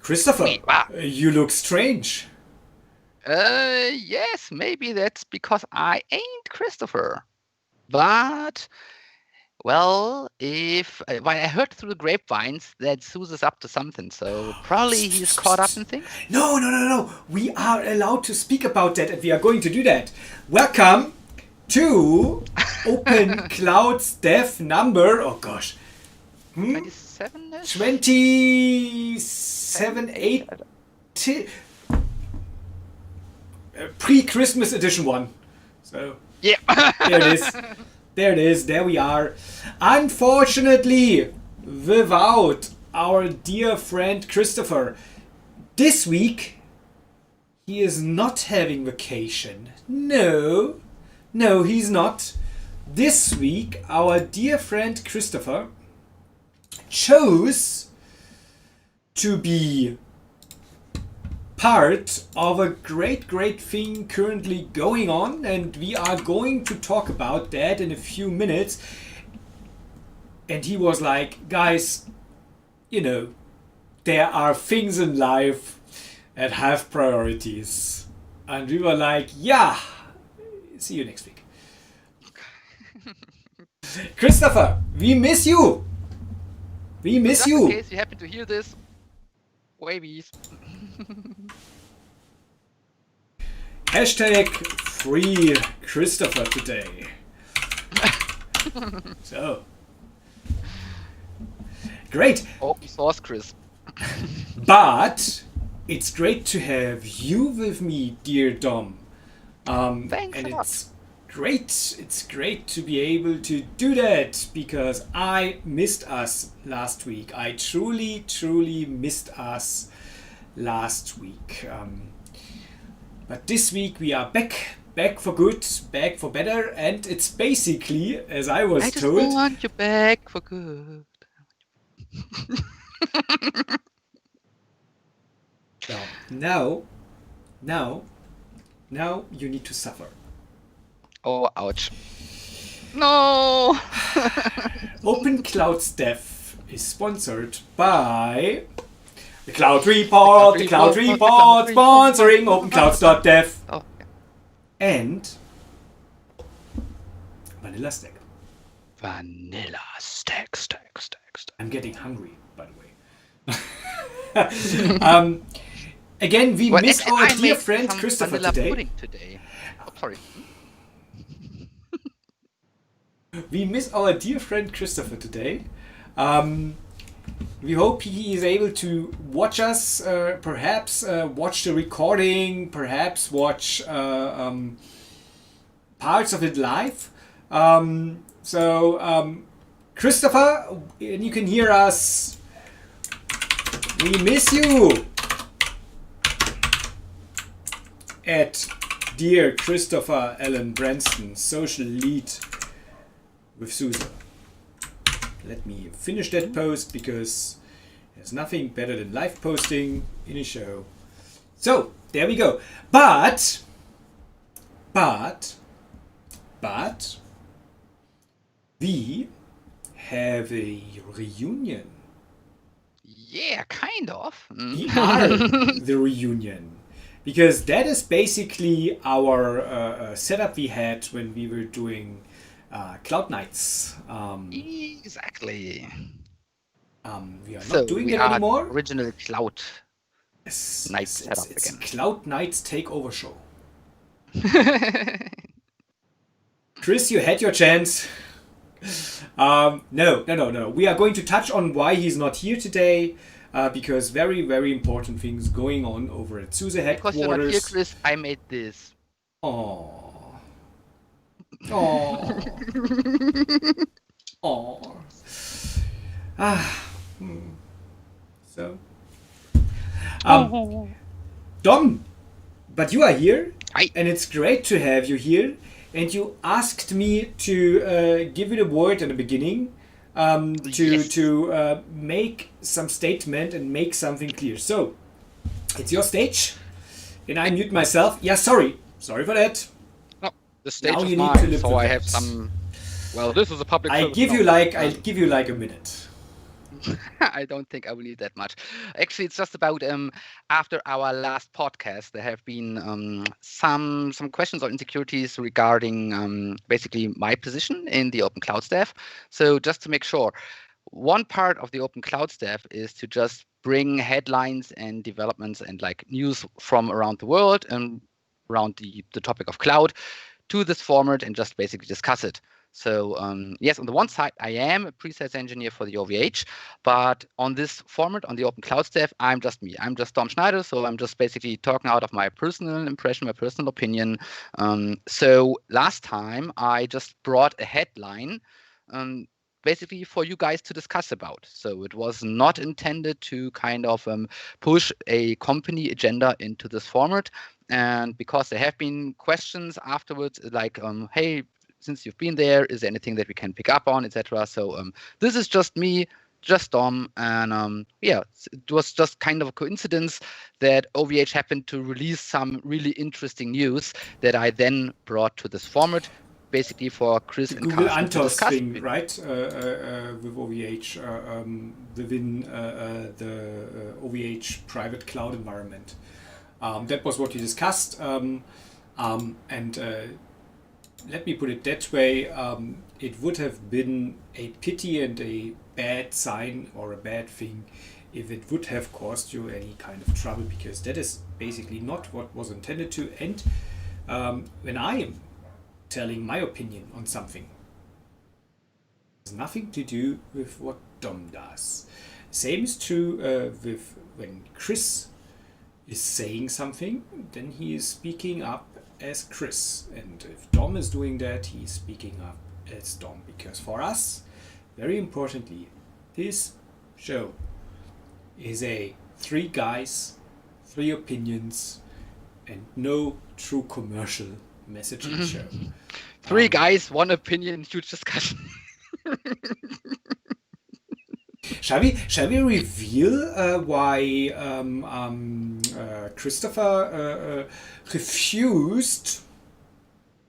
Christopher, you look strange. Yes, maybe that's because I ain't Christopher. But, well, I heard through the grapevines that Zeus is up to something, so probably he's caught up in things. No. We are allowed to speak about that, and we are going to do that. Welcome to Open Clouds Dev number. Oh gosh. 27-ish? 27, 8. Pre-Christmas edition one. So yeah. There it is. There we are. Unfortunately, without our dear friend Christopher, this week he is not having vacation. No, he's not. This week, our dear friend Christopher chose to be part of a great thing currently going on, and we are going to talk about that in a few minutes. And he was like, guys, there are things in life that have priorities. And we were like, yeah, see you next week. Christopher, we miss you. We miss you. In case you happen to hear this, wavies. Hashtag free Christopher today. So. Great. Open source, Chris. But it's great to have you with me, dear Dom. Thanks and a lot. It's great to be able to do that, because I missed us last week. I truly missed us last week. But this week we are back for good, back for better, and it's basically, as I was told... I just want you back for good. Now you need to suffer. Oh, ouch. No! open.clouds.dev is sponsored by the Cloud Report, sponsoring open.clouds.dev, and Vanilla Stack. Vanilla Stack. I'm getting hungry, by the way. Again, we miss our dear friend Christopher today. Oh, sorry. We miss our dear friend Christopher today. We hope he is able to watch us, perhaps watch the recording, perhaps watch parts of it live. Christopher, and you can hear us. We miss you. At dear Christopher Allen Branston, social lead with Susan. Let me finish that post, because there's nothing better than live posting in a show. So there we go. But we have a reunion. Yeah, kind of. We are the reunion. Because that is basically our setup we had when we were doing Cloud Nights. Exactly. We are not doing it anymore. Original Cloud Nights setup it's again. Cloud Nights takeover show. Chris, you had your chance. No. We are going to touch on why he's not here today. Because very, very important things going on over at SUSE headquarters. Because you're not here, Chris, I made this. Aww. So. Dom, but you are here. Hi. And it's great to have you here. And you asked me to give you the word in the beginning. To make some statement and make something clear. So, it's your stage, and I mute myself. Yeah, sorry for that. No, the stage now is you mine, need to live so with I that. have some. Well, this is a public. I'll give you like a minute. I don't think I will need that much. Actually, it's just about after our last podcast, there have been some questions or insecurities regarding basically my position in the Open Clouds Dev. So just to make sure, one part of the Open Clouds Dev is to just bring headlines and developments and like news from around the world and around the topic of cloud to this format and just basically discuss it. So yes, on the one side, I am a pre-sales engineer for the OVH, but on this format, on the Open Cloud Dev, I'm just me. I'm just Tom Schneider, so I'm just basically talking out of my personal impression, my personal opinion. So last time, I just brought a headline basically for you guys to discuss about. So it was not intended to kind of push a company agenda into this format. And because there have been questions afterwards, like, hey, since you've been there, is there anything that we can pick up on, etc. So this is just me, just Dom, and yeah, it was just kind of a coincidence that OVH happened to release some really interesting news that I then brought to this format, basically for Chris The and Google Carsten to Antos discuss. thing, right? With OVH within the OVH private cloud environment. That was what we discussed, and let me put it that way. It would have been a pity and a bad sign or a bad thing if it would have caused you any kind of trouble, because that is basically not what was intended to. And when I am telling my opinion on something, it has nothing to do with what Dom does. Same is true with when Chris is saying something, then he is speaking up as Chris. And if Dom is doing that, he is speaking up as Dom. Because for us, very importantly, this show is a 3 guys, 3 opinions, and no true commercial messaging show. 3 guys, 1 opinion, huge discussion. Shall we reveal why Christopher refused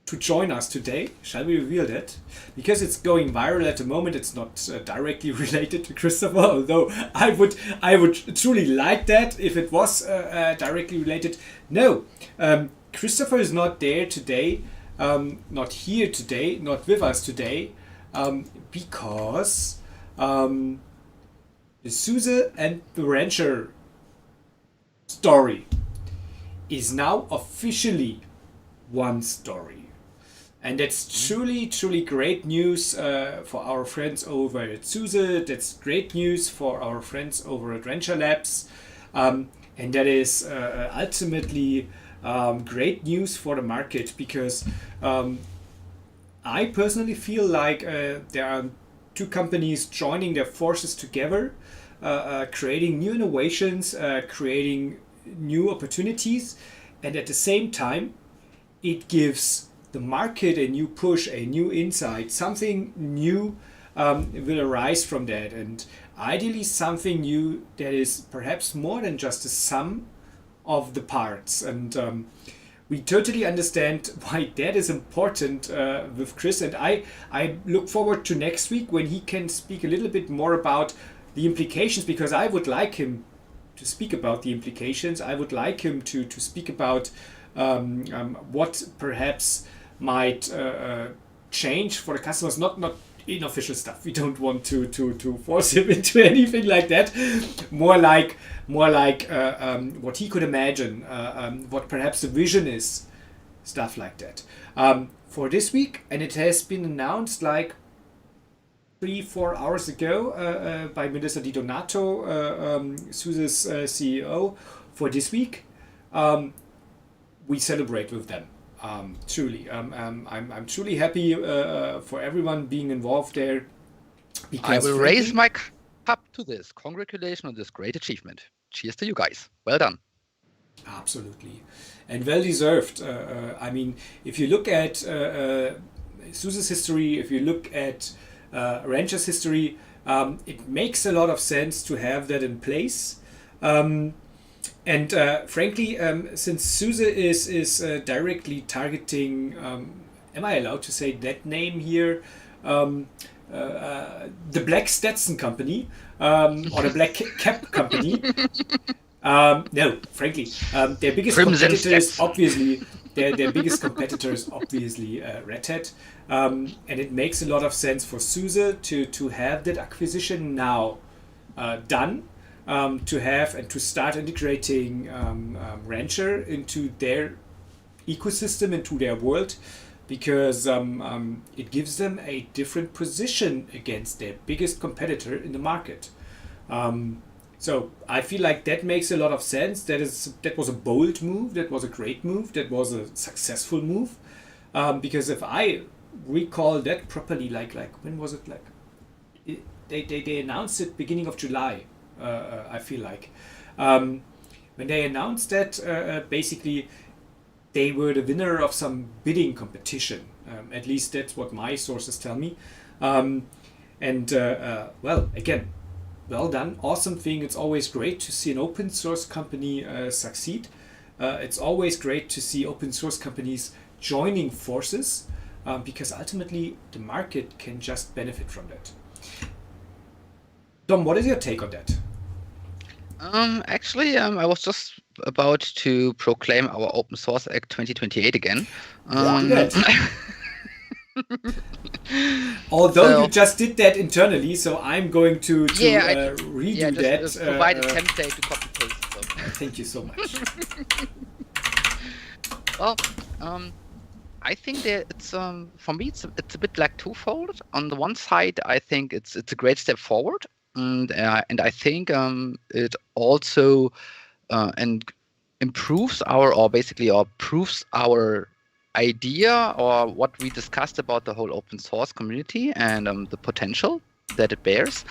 to join us today? Shall we reveal that? Because it's going viral at the moment. It's not directly related to Christopher, although I would truly like that if it was directly related. No, Christopher is not there today, not here today, not with us today, because the SUSE and the Rancher story is now officially one story. And that's truly, truly great news for our friends over at SUSE. That's great news for our friends over at Rancher Labs. And that is ultimately great news for the market, because I personally feel like there are 2 companies joining their forces together, creating new innovations, creating new opportunities, and at the same time, it gives the market a new push, a new insight. Something new will arise from that, and ideally something new that is perhaps more than just the sum of the parts. And we totally understand why that is important with Chris, and I look forward to next week when he can speak a little bit more about the implications, because I would like him to speak about the implications. I would like him to speak about what perhaps might change for the customers, not unofficial stuff. We don't want to force him into anything like that. More like what he could imagine, what perhaps the vision is, stuff like that. For this week, and it has been announced like 3-4 hours ago by Melissa Di Donato, SUSE's CEO, for this week. We celebrate with them. Truly, I'm truly happy for everyone being involved there. I will raise my cup to this. Congratulations on this great achievement. Cheers to you guys. Well done. Absolutely, and well deserved. I mean, if you look at SUSE's history, if you look at Rancher's history, it makes a lot of sense to have that in place. And frankly, since SUSE is directly targeting, am I allowed to say that name here? the Black Stetson Company or the Black Cap Company. No, frankly, their biggest Crimson competitors Stetson. obviously their biggest competitors obviously Red Hat, and it makes a lot of sense for SUSE to have that acquisition now done, to have and to start integrating Rancher into their ecosystem, into their world, because it gives them a different position against their biggest competitor in the market. Um, so I feel like that makes a lot of sense. That was a bold move. That was a great move. That was a successful move. Because if I recall that properly, like when was it? Like they announced it beginning of July. I feel like when they announced that, basically they were the winner of some bidding competition. At least that's what my sources tell me. And well, again, well done, awesome thing. It's always great to see an open source company succeed. It's always great to see open source companies joining forces, because ultimately the market can just benefit from that. Dom, what is your take on that? Actually, I was just about to proclaim our Open Source Act 2028 again. Do that. Although you So just did that internally, so I'm going to yeah, redo just that. provide a template to copy paste. So. Thank you so much. Well, I think that it's for me it's a bit like twofold. On the one side, I think it's a great step forward, and I think it also and improves or basically or proves our idea or what we discussed about the whole open source community and the potential that it bears.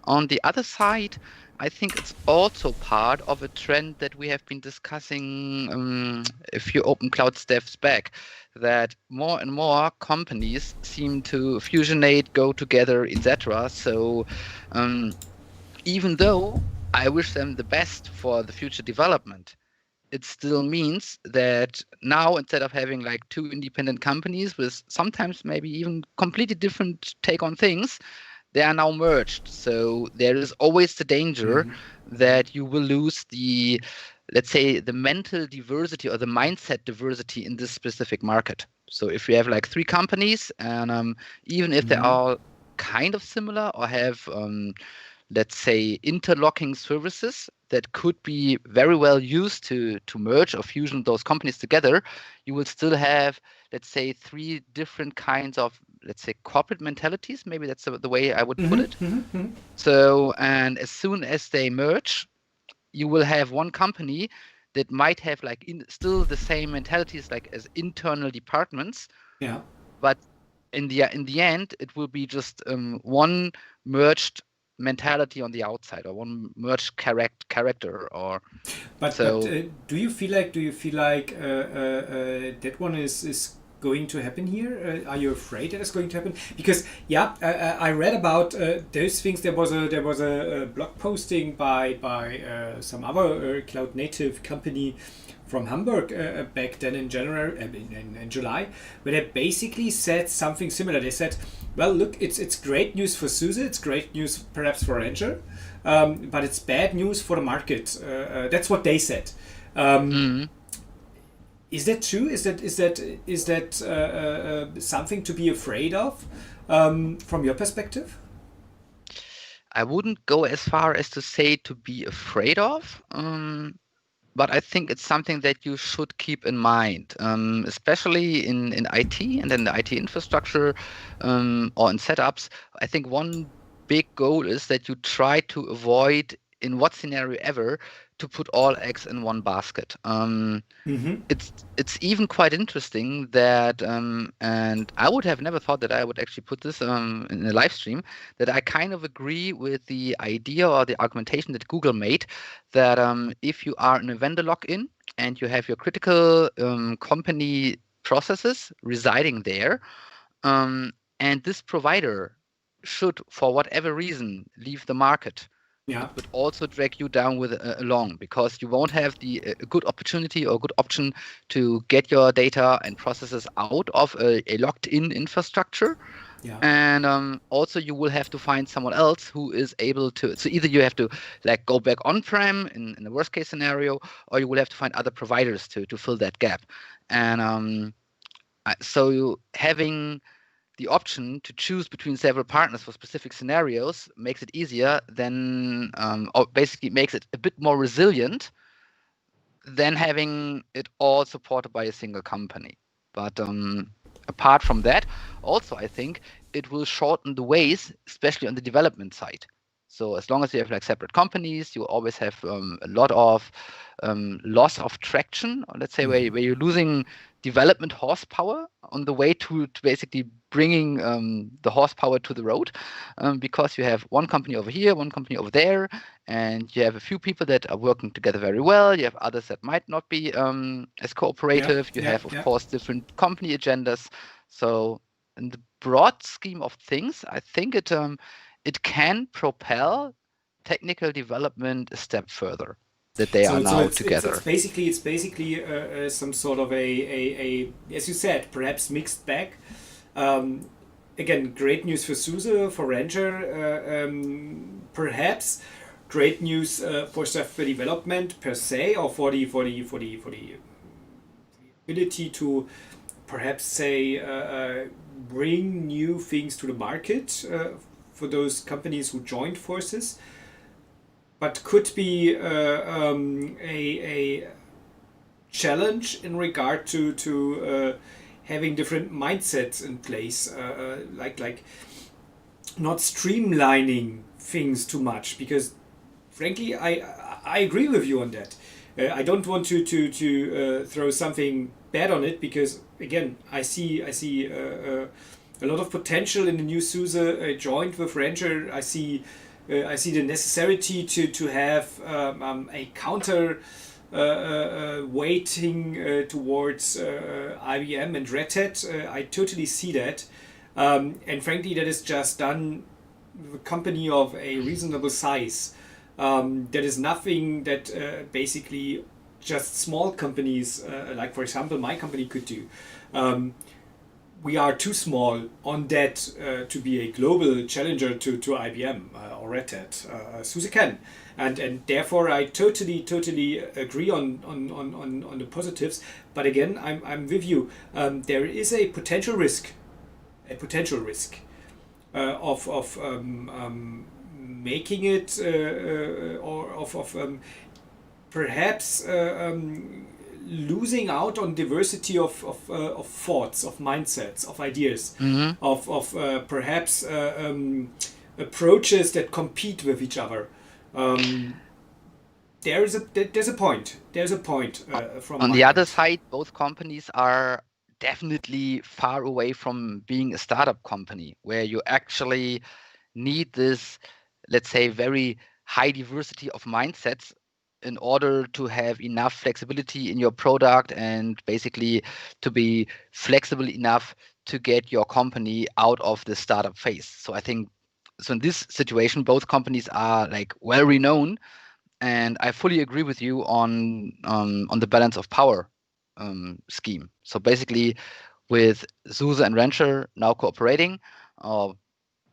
On the other side, I think it's also part of a trend that we have been discussing a few open cloud devs back, that more and more companies seem to fusionate, go together, etc. So even though I wish them the best for the future development, it still means that now instead of having like two independent companies with sometimes maybe even completely different take on things, they are now merged. So there is always the danger that you will lose the, let's say, the mental diversity or the mindset diversity in this specific market. So if you have like three companies and even if they are kind of similar or have let's say interlocking services that could be very well used to merge or fusion those companies together, you will still have, let's say, three different kinds of, let's say, corporate mentalities. Maybe that's the way I would put it. So, and as soon as they merge, you will have one company that might have like still the same mentalities like as internal departments. Yeah. But in the end, it will be just one merged mentality on the outside or one merged character or But so. do you feel like that one is going to happen here? Are you afraid that it's going to happen? Because yeah, I read about those things. There was a blog posting by some other cloud native company from Hamburg back then in January, in July, where they basically said something similar. They said, "Well, look, it's great news for SUSE. It's great news perhaps for Ranger, but it's bad news for the market." That's what they said. Mhm. Is that true? Is that something to be afraid of from your perspective? I wouldn't go as far as to say to be afraid of. But I think it's something that you should keep in mind, especially in IT and in the IT infrastructure or in setups. I think one big goal is that you try to avoid, in what scenario ever, to put all eggs in one basket. Mm-hmm. It's even quite interesting that, and I would have never thought that I would actually put this in a live stream, that I kind of agree with the idea or the argumentation that Google made that if you are in a vendor lock-in and you have your critical company processes residing there, um, and this provider should, for whatever reason, leave the market, Yeah. it would also drag you down with along because you won't have the a good opportunity or good option to get your data and processes out of a locked-in infrastructure Yeah. And also you will have to find someone else who is able to, so either you have to like go back on-prem in the worst case scenario, or you will have to find other providers to fill that gap. And so having the option to choose between several partners for specific scenarios makes it easier, then or basically makes it a bit more resilient than having it all supported by a single company. But apart from that, also I think it will shorten the ways, especially on the development side. So as long as you have like separate companies, you always have a lot of loss of traction, or let's say where you're losing development horsepower on the way to basically bringing the horsepower to the road, because you have one company over here, one company over there, and you have a few people that are working together very well. You have others that might not be as Yeah. cooperative. You Yeah. have, of Yeah. course, different company agendas. So in the broad scheme of things, I think it can propel technical development a step further, that they are So now it's together. basically some sort of as you said, perhaps mixed bag. Um, Again, great news for SUSE, for Ranger, perhaps great news for software development per se, or for the ability to perhaps say bring new things to the market for those companies who joined forces, but could be a challenge in regard to having different mindsets in place, like not streamlining things too much, because frankly I agree with you on that. I don't want to throw something bad on it, because again I see a lot of potential in the new SUSE joined with Ranger. I see the necessity to have a counter weighting towards IBM and Red Hat. I totally see that, and frankly, that is just done with a company of a reasonable size. That is nothing that basically just small companies, like for example my company, could do. We are too small on that to be a global challenger to IBM or Red Hat. SUSE can, and therefore I totally agree on the positives. But again, I'm with you. There is a potential risk of making it or of perhaps losing out on diversity of thoughts, of mindsets, of ideas, Hmm. of perhaps approaches that compete with each other. Um, there's a point. There's a point from On my the other end. side, both companies are definitely far away from being a startup company where you actually need this, let's say, very high diversity of mindsets in order to have enough flexibility in your product and basically to be flexible enough to get your company out of the startup phase. So I think, so in this situation, both companies are like well renowned, and I fully agree with you on the balance of power scheme. So basically, with SUSE and Rancher now cooperating, or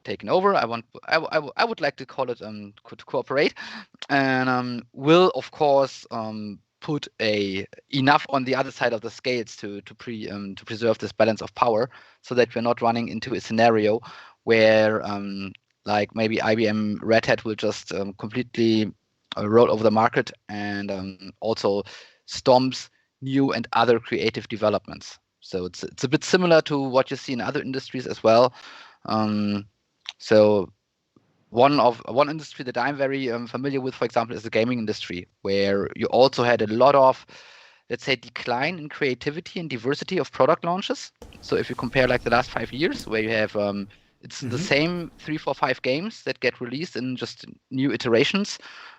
taken over. I would like to call it to cooperate, and will of course put a enough on the other side of the scales to preserve this balance of power, so that we're not running into a scenario where like maybe IBM Red Hat will just completely roll over the market and also stomps new and other creative developments. So it's a bit similar to what you see in other industries as well. Um, so one industry that I'm very familiar with, for example, is the gaming industry, where you also had a lot of, let's say, decline in creativity and diversity of product launches. So if you compare like the last 5 years, where you have it's the Mm-hmm. same 3, 4, 5 games that get released in just new iterations,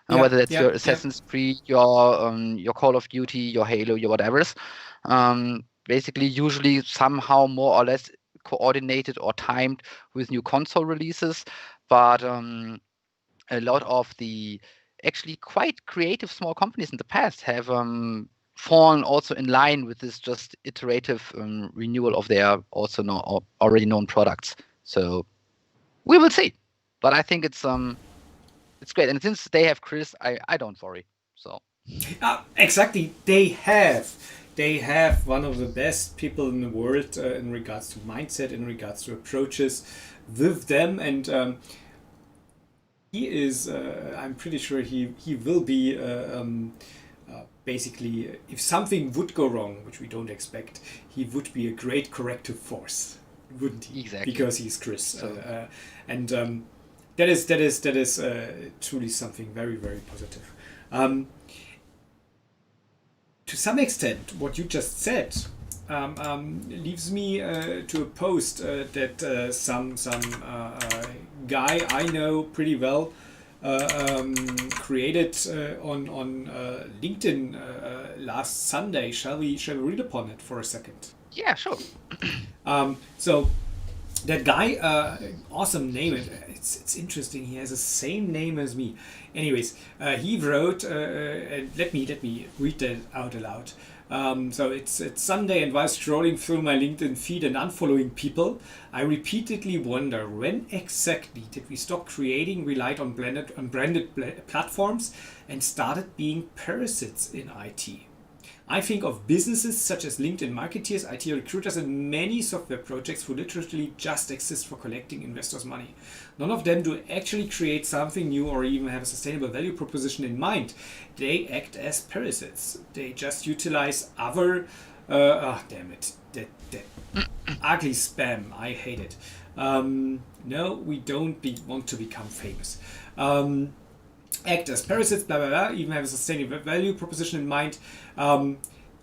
Yeah, whether that's yeah, your yeah. Assassin's Creed, your Call of Duty, your Halo, your whatever's. Basically, usually somehow more or less coordinated or timed with new console releases, but a lot of the actually quite creative small companies in the past have fallen also in line with this just iterative renewal of their also already known products. So we will see. But I think it's great. And since they have Chris, I don't worry. So Exactly, they have one of the best people in the world in regards to mindset, in regards to approaches with them, and he is. I'm pretty sure he will be. Basically, if something would go wrong, which we don't expect, he would be a great corrective force, wouldn't he? exactly. Because he's Chris, So and that is truly something very very positive. Um, to some extent, what you just said leaves me to a post that some guy I know pretty well created on LinkedIn last Sunday. Shall we read upon it for a second? yeah, sure. So that guy, awesome name. It's interesting. He has the same name as me. Anyways, he wrote. And let me read that out aloud. So it's Sunday, and while scrolling through my LinkedIn feed and unfollowing people, I repeatedly wonder when exactly did we stop creating, relied on branded platforms, and started being parasites in IT. I think of businesses such as LinkedIn marketeers, IT recruiters, and many software projects who literally just exist for collecting investors' money. None of them do actually create something new or even have a sustainable value proposition in mind. They act as parasites. They just utilize other. Damn it. That ugly spam. I hate it. No, we don't want to become famous. Act as parasites, blah blah blah, even have a sustainable value proposition in mind.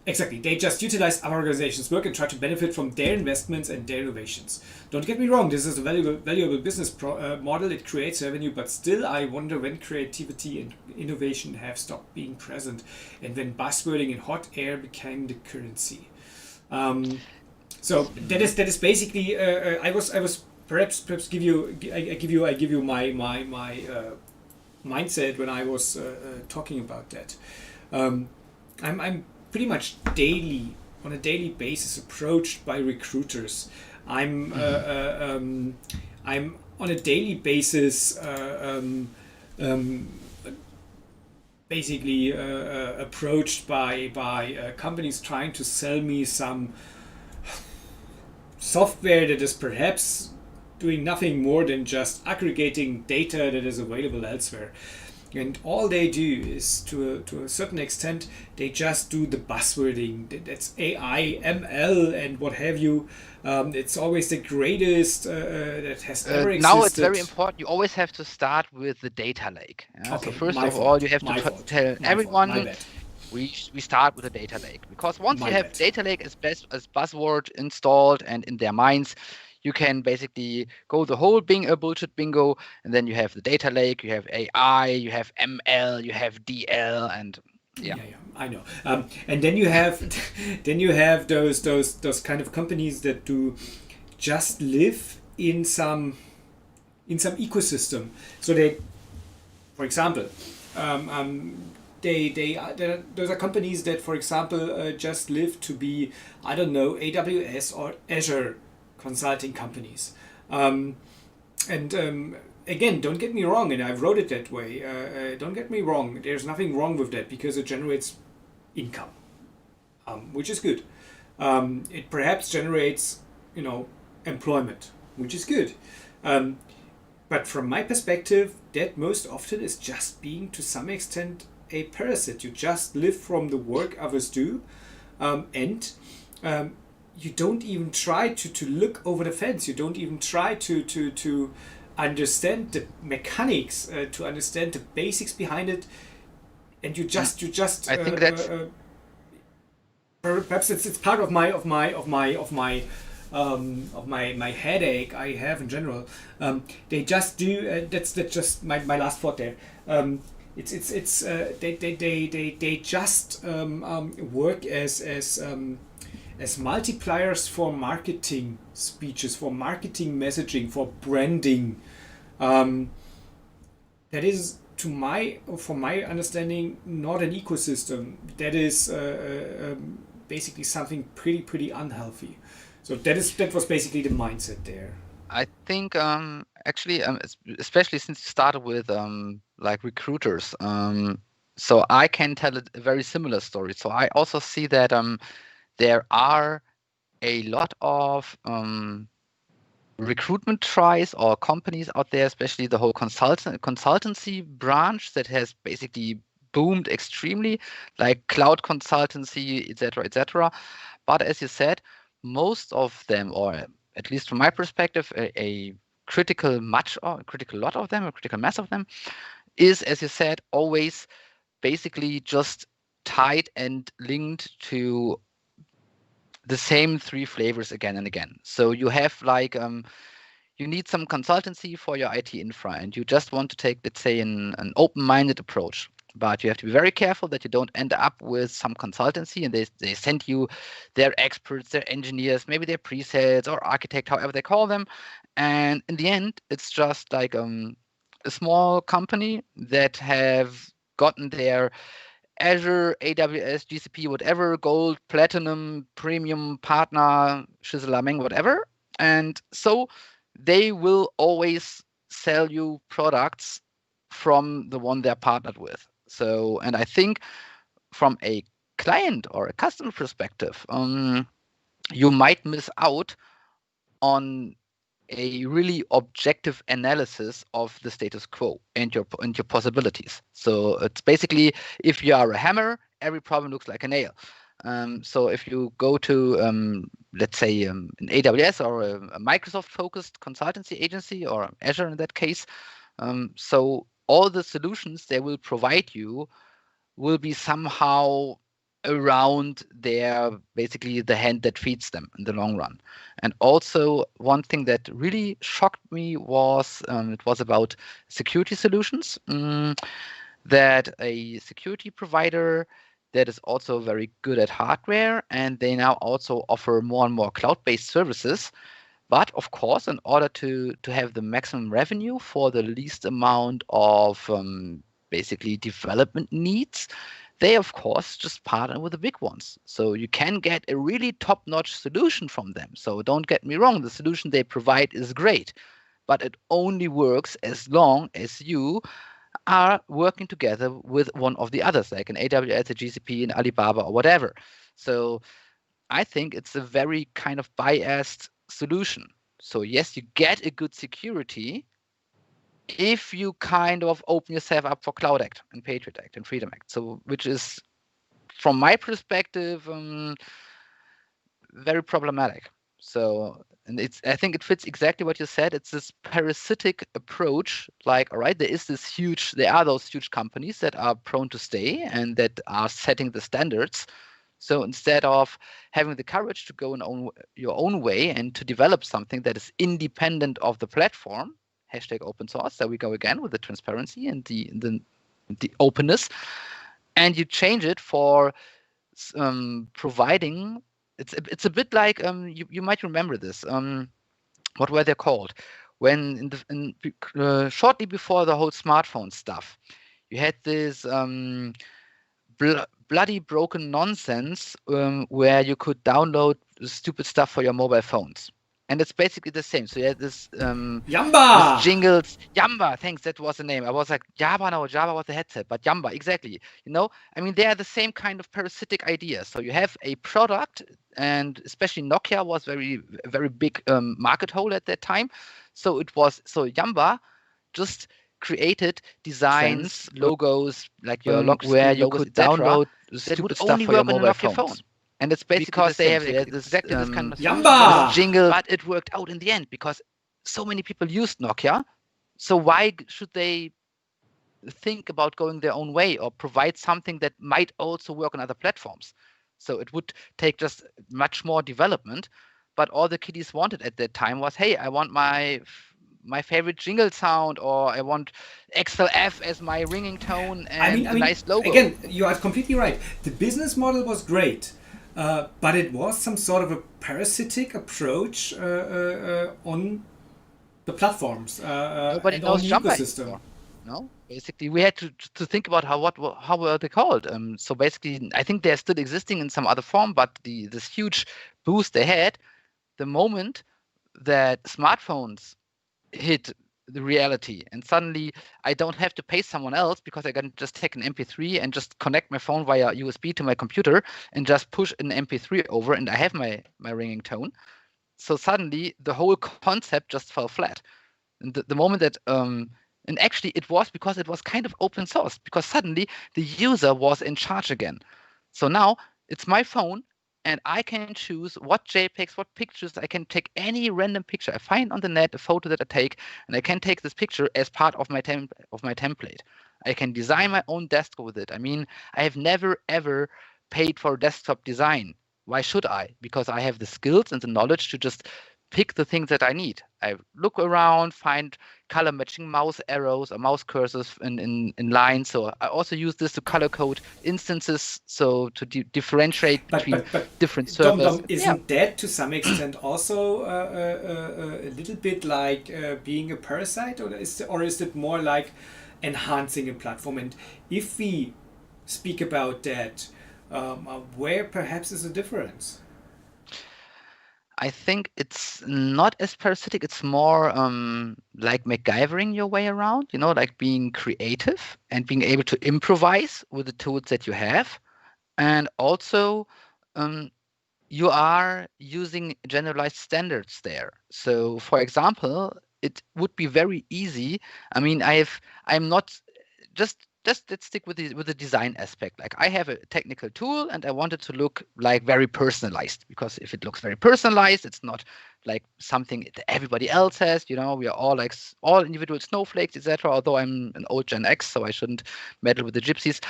Exactly, they just utilize other organizations' work and try to benefit from their investments and their innovations. Don't get me wrong, this is a valuable business model, it creates revenue, but still I wonder when creativity and innovation have stopped being present and when buzzwording and hot air became the currency. So that is basically. I was perhaps give you I give you my mindset when I was talking about that. I'm pretty much on a daily basis approached by recruiters. I'm on a daily basis basically approached by companies trying to sell me some software that is perhaps doing nothing more than just aggregating data that is available elsewhere. And all they do is, to a certain extent, they just do the buzzwording. That's AI, ML, and what have you. It's always the greatest that has ever existed. Now it's very important. You always have to start with the data lake. So Okay, first my of all, fault, you have my to fault, tell my fault, my everyone bad, we start with a data lake, because once my you have bad. data lake as buzzword installed and in their minds, you can basically go the whole bullshit bingo, and then you have the data lake, you have AI, you have ML, you have DL, and yeah. Yeah, I know. And then you have, then you have those kind of companies that do just live in some ecosystem. So they, for example, those are companies that, for example, just live to be, I don't know, AWS or Azure consulting companies. And again, don't get me wrong, and I wrote it that way. Don't get me wrong. There's nothing wrong with that because it generates income, which is good. It perhaps generates, employment, which is good. But from my perspective, that most often is just being, to some extent, a parasite. You just live from the work others do, and you don't even try to look over the fence. You don't even try to understand the mechanics, to understand the basics behind it, and you just I think that's perhaps it's part of my headache I have in general. They just do. That's just my last thought there. It's they just work as multipliers for marketing speeches, for marketing messaging, for branding. That is, from my understanding, not an ecosystem. That is basically something pretty unhealthy. So that was basically the mindset there. I think actually, especially since you started with like recruiters, so I can tell a very similar story. So I also see that there are a lot of recruitment tries or companies out there, especially the whole consultancy branch that has basically boomed extremely, like cloud consultancy, etc., etc. But as you said, most of them, or at least from my perspective, a critical much or critical lot of them, a critical mass of them, is, as you said, always basically just tied and linked to the same three flavors again and again. So you have like you need some consultancy for your IT infra, and you just want to take, let's say, an open-minded approach. But you have to be very careful that you don't end up with some consultancy and they send you their experts, their engineers, maybe their pre-sales or architect, however they call them. And in the end, it's just like a small company that have gotten their Azure, AWS, GCP, whatever, gold, platinum, premium, partner, shizzle whatever. And so they will always sell you products from the one they're partnered with. So, and I think from a client or a customer perspective, you might miss out on a really objective analysis of the status quo and your possibilities. So it's basically, if you are a hammer, every problem looks like a nail. So if you go to let's say an AWS or a Microsoft focused consultancy agency or Azure in that case, so all the solutions they will provide you will be somehow around their basically the hand that feeds them in the long run. And also one thing that really shocked me was it was about security solutions, that a security provider that is also very good at hardware, and they now also offer more and more cloud-based services. But of course, in order to have the maximum revenue for the least amount of basically development needs, they of course just partner with the big ones. So you can get a really top-notch solution from them. So don't get me wrong, the solution they provide is great, but it only works as long as you are working together with one of the others, like an AWS, a GCP, an Alibaba, or whatever. So I think it's a very kind of biased solution. So yes, you get a good security if you kind of open yourself up for Cloud Act and Patriot Act and Freedom Act. So which is, from my perspective, very problematic. So, and it's, I think it fits exactly what you said. It's this parasitic approach. Like, all right, there are those huge companies that are prone to stay and that are setting the standards. So instead of having the courage to go your own way and to develop something that is independent of the platform, hashtag open source, there we go again with the transparency and the openness, and you change it for providing. It's a bit like you might remember this. What were they called? When shortly before the whole smartphone stuff, you had this bloody broken nonsense where you could download stupid stuff for your mobile phones. And it's basically the same. So you had this Yamba! jingles. Yamba, thanks, that was the name. I was like, Java, no, Java was the headset, but Yamba, exactly. You know, I mean, they are the same kind of parasitic idea. So you have a product, and especially Nokia was very big market hole at that time. So Yamba just created designs, logos, like your lock where screen you logos, could etc., download that would stupid stuff only for your work on a mobile Nokia phone. phones. And it's basically Because the they same. have So you had exactly this kind of solution. Yamba! this jingle, but it worked out in the end because so many people used Nokia. So why should they think about going their own way or provide something that might also work on other platforms? So it would take just much more development. But all the kiddies wanted at that time was, hey, I want my favorite jingle sound, or I want XLF as my ringing tone and a nice logo. Again, you are completely right. The business model was great, but it was some sort of a parasitic approach on the platforms Nobody and on knows the Jumper ecosystem. anymore. No, basically, we had to think about how were they called. So basically, I think they're still existing in some other form, but this huge boost they had, the moment that smartphones hit the reality, and suddenly I don't have to pay someone else because I can just take an MP3 and just connect my phone via USB to my computer and just push an MP3 over, and I have my ringing tone. So suddenly the whole concept just fell flat. And the moment that and actually it was because it was kind of open source, because suddenly the user was in charge again. So now it's my phone, and I can choose what JPEGs, what pictures. I can take any random picture I find on the net, a photo that I take, and I can take this picture as part of my template. I can design my own desktop with it. I mean, I have never ever paid for desktop design. Why should I? Because I have the skills and the knowledge to just pick the things that I need. I look around, find color matching mouse arrows or mouse cursors in lines. So I also use this to color code instances, so to differentiate between But different Dom servers. Dom, Yeah, isn't that to some extent also a little bit like being a parasite, or is it more like enhancing a platform? And if we speak about that, where perhaps is the difference? I think it's not as parasitic. It's more like MacGyvering your way around, like being creative and being able to improvise with the tools that you have. And also, um, you are using generalized standards there. So, for example, it would be very easy. I mean, I'm not just let's stick with the design aspect. Like, I have a technical tool and I want it to look like very personalized, because if it looks very personalized, it's not like something that everybody else has. We are all like all individual snowflakes, etc. Although I'm an old Gen X, so I shouldn't meddle with the gypsies.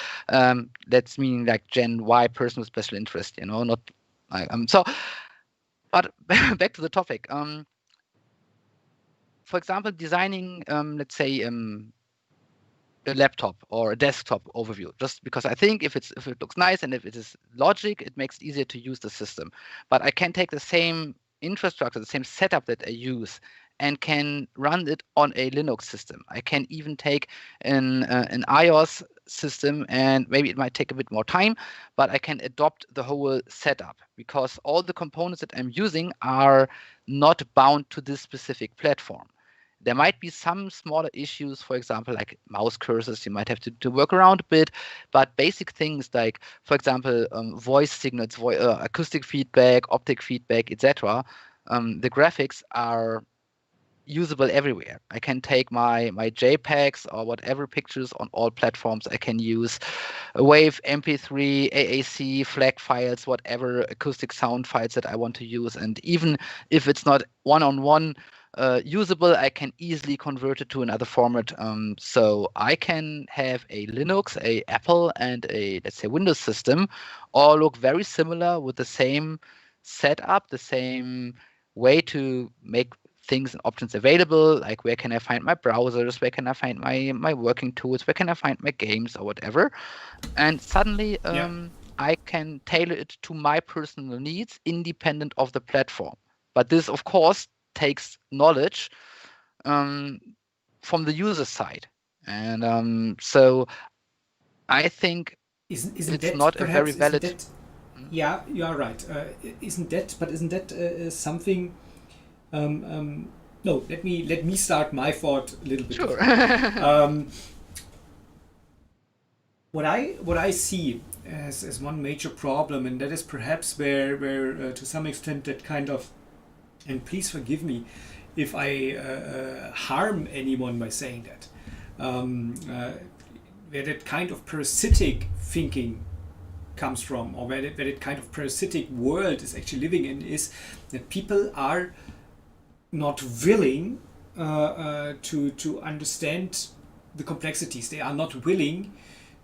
That's meaning like Gen Y, person with special interest. Not like so. But back to the topic. For example, designing, let's say, a laptop or a desktop overview, just because I think if it looks nice and if it is logic, it makes it easier to use the system. But I can take the same infrastructure, the same setup that I use, and can run it on a Linux system. I can even take an iOS system, and maybe it might take a bit more time, but I can adopt the whole setup, because all the components that I'm using are not bound to this specific platform. There might be some smaller issues, for example, like mouse cursors, you might have to work around a bit, but basic things like, for example, voice signals, acoustic feedback, optic feedback, etc., the graphics are usable everywhere. I can take my JPEGs or whatever pictures on all platforms. I can use a WAV, MP3, AAC, FLAC files, whatever acoustic sound files that I want to use. And even if it's not one-on-one usable, I can easily convert it to another format. So I can have a Linux, a Apple, and a, let's say, Windows system all look very similar with the same setup, the same way to make things and options available, like where can I find my browsers, where can I find my working tools, where can I find my games or whatever. And suddenly Yeah. I can tailor it to my personal needs independent of the platform. But this, of course, takes knowledge um, from the user side. And so I think Isn't it's that not a very perhaps isn't valid. that yeah, you are right. Isn't that something? Um, um, no, let me start my thought a little bit Sure. different. Um, what I see as one major problem, and that is perhaps where to some extent that kind of, and please forgive me if I harm anyone by saying that, where that kind of parasitic thinking comes from, or where that kind of parasitic world is actually living in, is that people are not willing to understand the complexities. They are not willing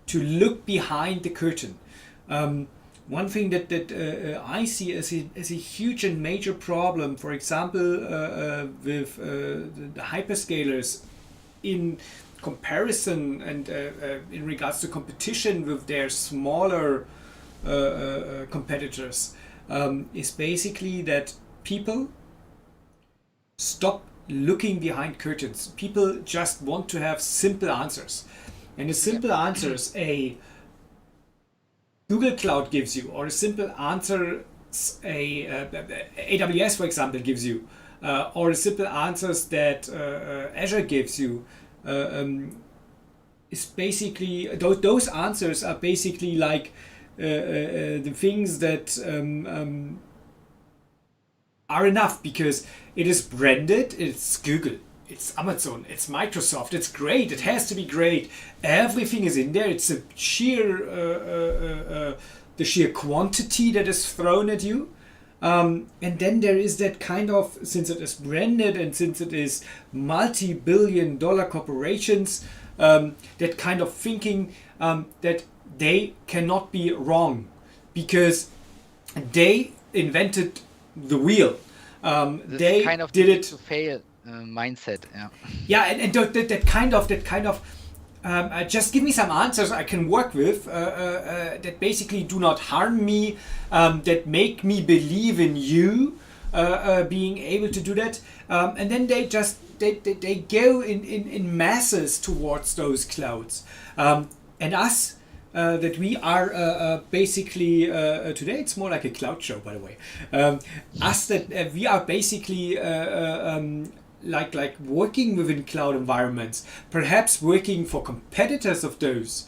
to look behind the curtain. Um, One thing that I see as a huge and major problem, for example, with the hyperscalers in comparison and in regards to competition with their smaller competitors, is basically that people stop looking behind curtains. People just want to have simple answers. And the Yeah. simple answers a Google Cloud gives you, or a simple answer a AWS, for example, gives you, or the simple answers that Azure gives you. Is basically those answers are basically like the things that are enough because it is branded. It's Google, it's Amazon, it's Microsoft. It's great. It has to be great. Everything is in there. It's a sheer the sheer quantity that is thrown at you. And then there is that kind of, since it is branded and since it is multi-billion-dollar corporations, that kind of thinking that they cannot be wrong because they invented the wheel. They kind of did it to fail mindset. Yeah. Yeah, and that kind of just give me some answers I can work with that basically do not harm me, that make me believe in you being able to do that, and then they go in masses towards those clouds, and us. That we are basically today it's more like a cloud show, by the way. Us that we are basically like working within cloud environments, perhaps working for competitors of those.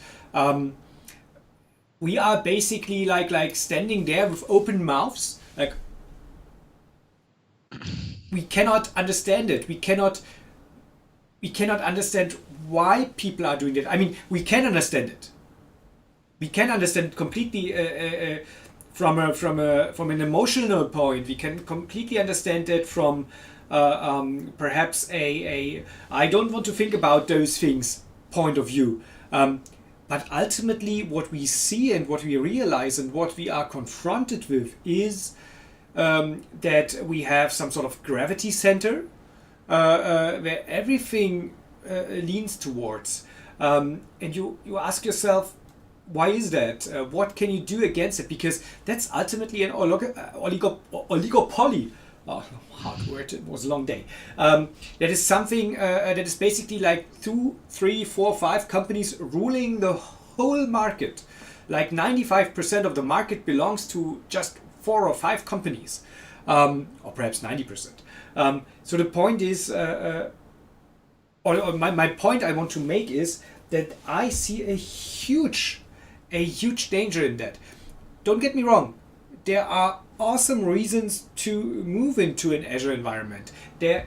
We are basically like standing there with open mouths, like we cannot understand it. We cannot understand why people are doing that. I mean, we can understand it. We can understand it completely from an emotional point. We can completely understand it from perhaps a I don't want to think about those things point of view. But ultimately, what we see and what we realize and what we are confronted with is that we have some sort of gravity center where everything leans towards. And you ask yourself, why is that? What can you do against it? Because that's ultimately an oligopoly. Oh, hard word. It was a long day. That is something that is basically like 2, 3, 4, 5 companies ruling the whole market. Like 95% of the market belongs to just 4 or 5 companies, or perhaps 90%. So the point is, or my point I want to make is that I see a huge danger in that. Don't get me wrong. There are awesome reasons to move into an Azure environment. The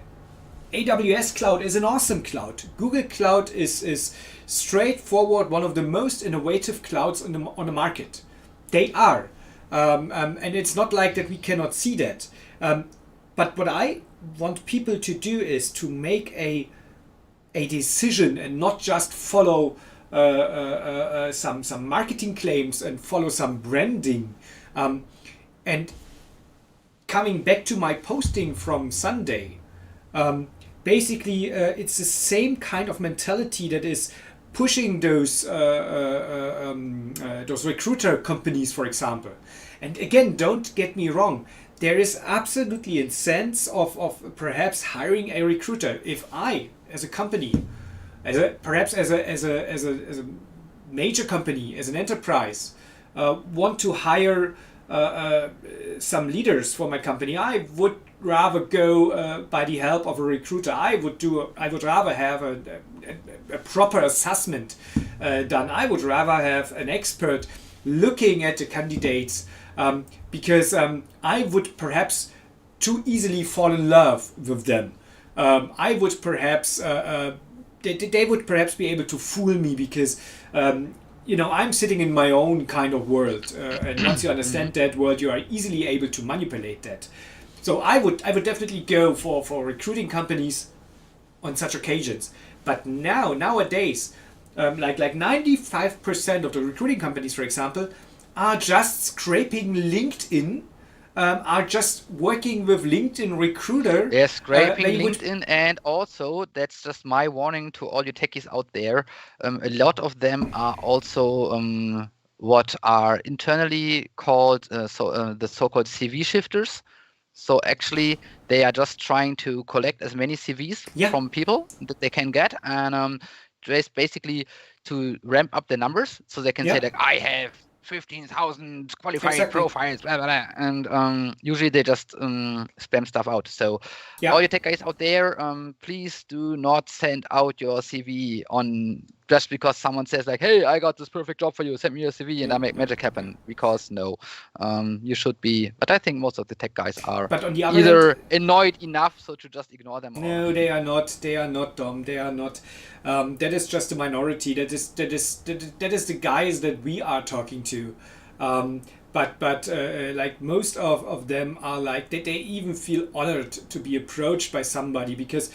AWS cloud is an awesome cloud. Google Cloud is straightforward one of the most innovative clouds on the market. They are. And it's not like that we cannot see that. But what I want people to do is to make a decision and not just follow some marketing claims and follow some branding. And coming back to my posting from Sunday, basically it's the same kind of mentality that is pushing those recruiter companies, for example. And again, don't get me wrong. There is absolutely a sense of perhaps hiring a recruiter. If I, as a company, perhaps as a major company, as an enterprise, want to hire some leaders for my company, I would rather go by the help of a recruiter. I would rather have a proper assessment done. I would rather have an expert looking at the candidates, because I would perhaps too easily fall in love with them. I would perhaps they would perhaps be able to fool me because I'm sitting in my own kind of world, and once you understand that world, you are easily able to manipulate that. So I would definitely go for recruiting companies on such occasions. But nowadays, like 95% of the recruiting companies, for example, are just scraping LinkedIn, are just working with LinkedIn Recruiter. They're scraping LinkedIn, and also that's just my warning to all you techies out there. A lot of them are also what are internally called the so-called CV shifters. So actually, they are just trying to collect as many CVs from people that they can get, and just basically to ramp up the numbers, so they can say like, I have 15,000 qualified Exactly. profiles, blah, blah, blah. And usually they just spam stuff out. So Yeah. all you tech guys out there, please do not send out your CV on just because someone says like, hey, I got this perfect job for you, send me your CV and I make magic happen. Because no, you should be, but I think most of the tech guys are But on the other either hand, annoyed enough so to just ignore them or no, they are not. They are not, Dom. They are not. That is just a minority. That is the guys that we are talking to. But like most of them are like they even feel honored to be approached by somebody because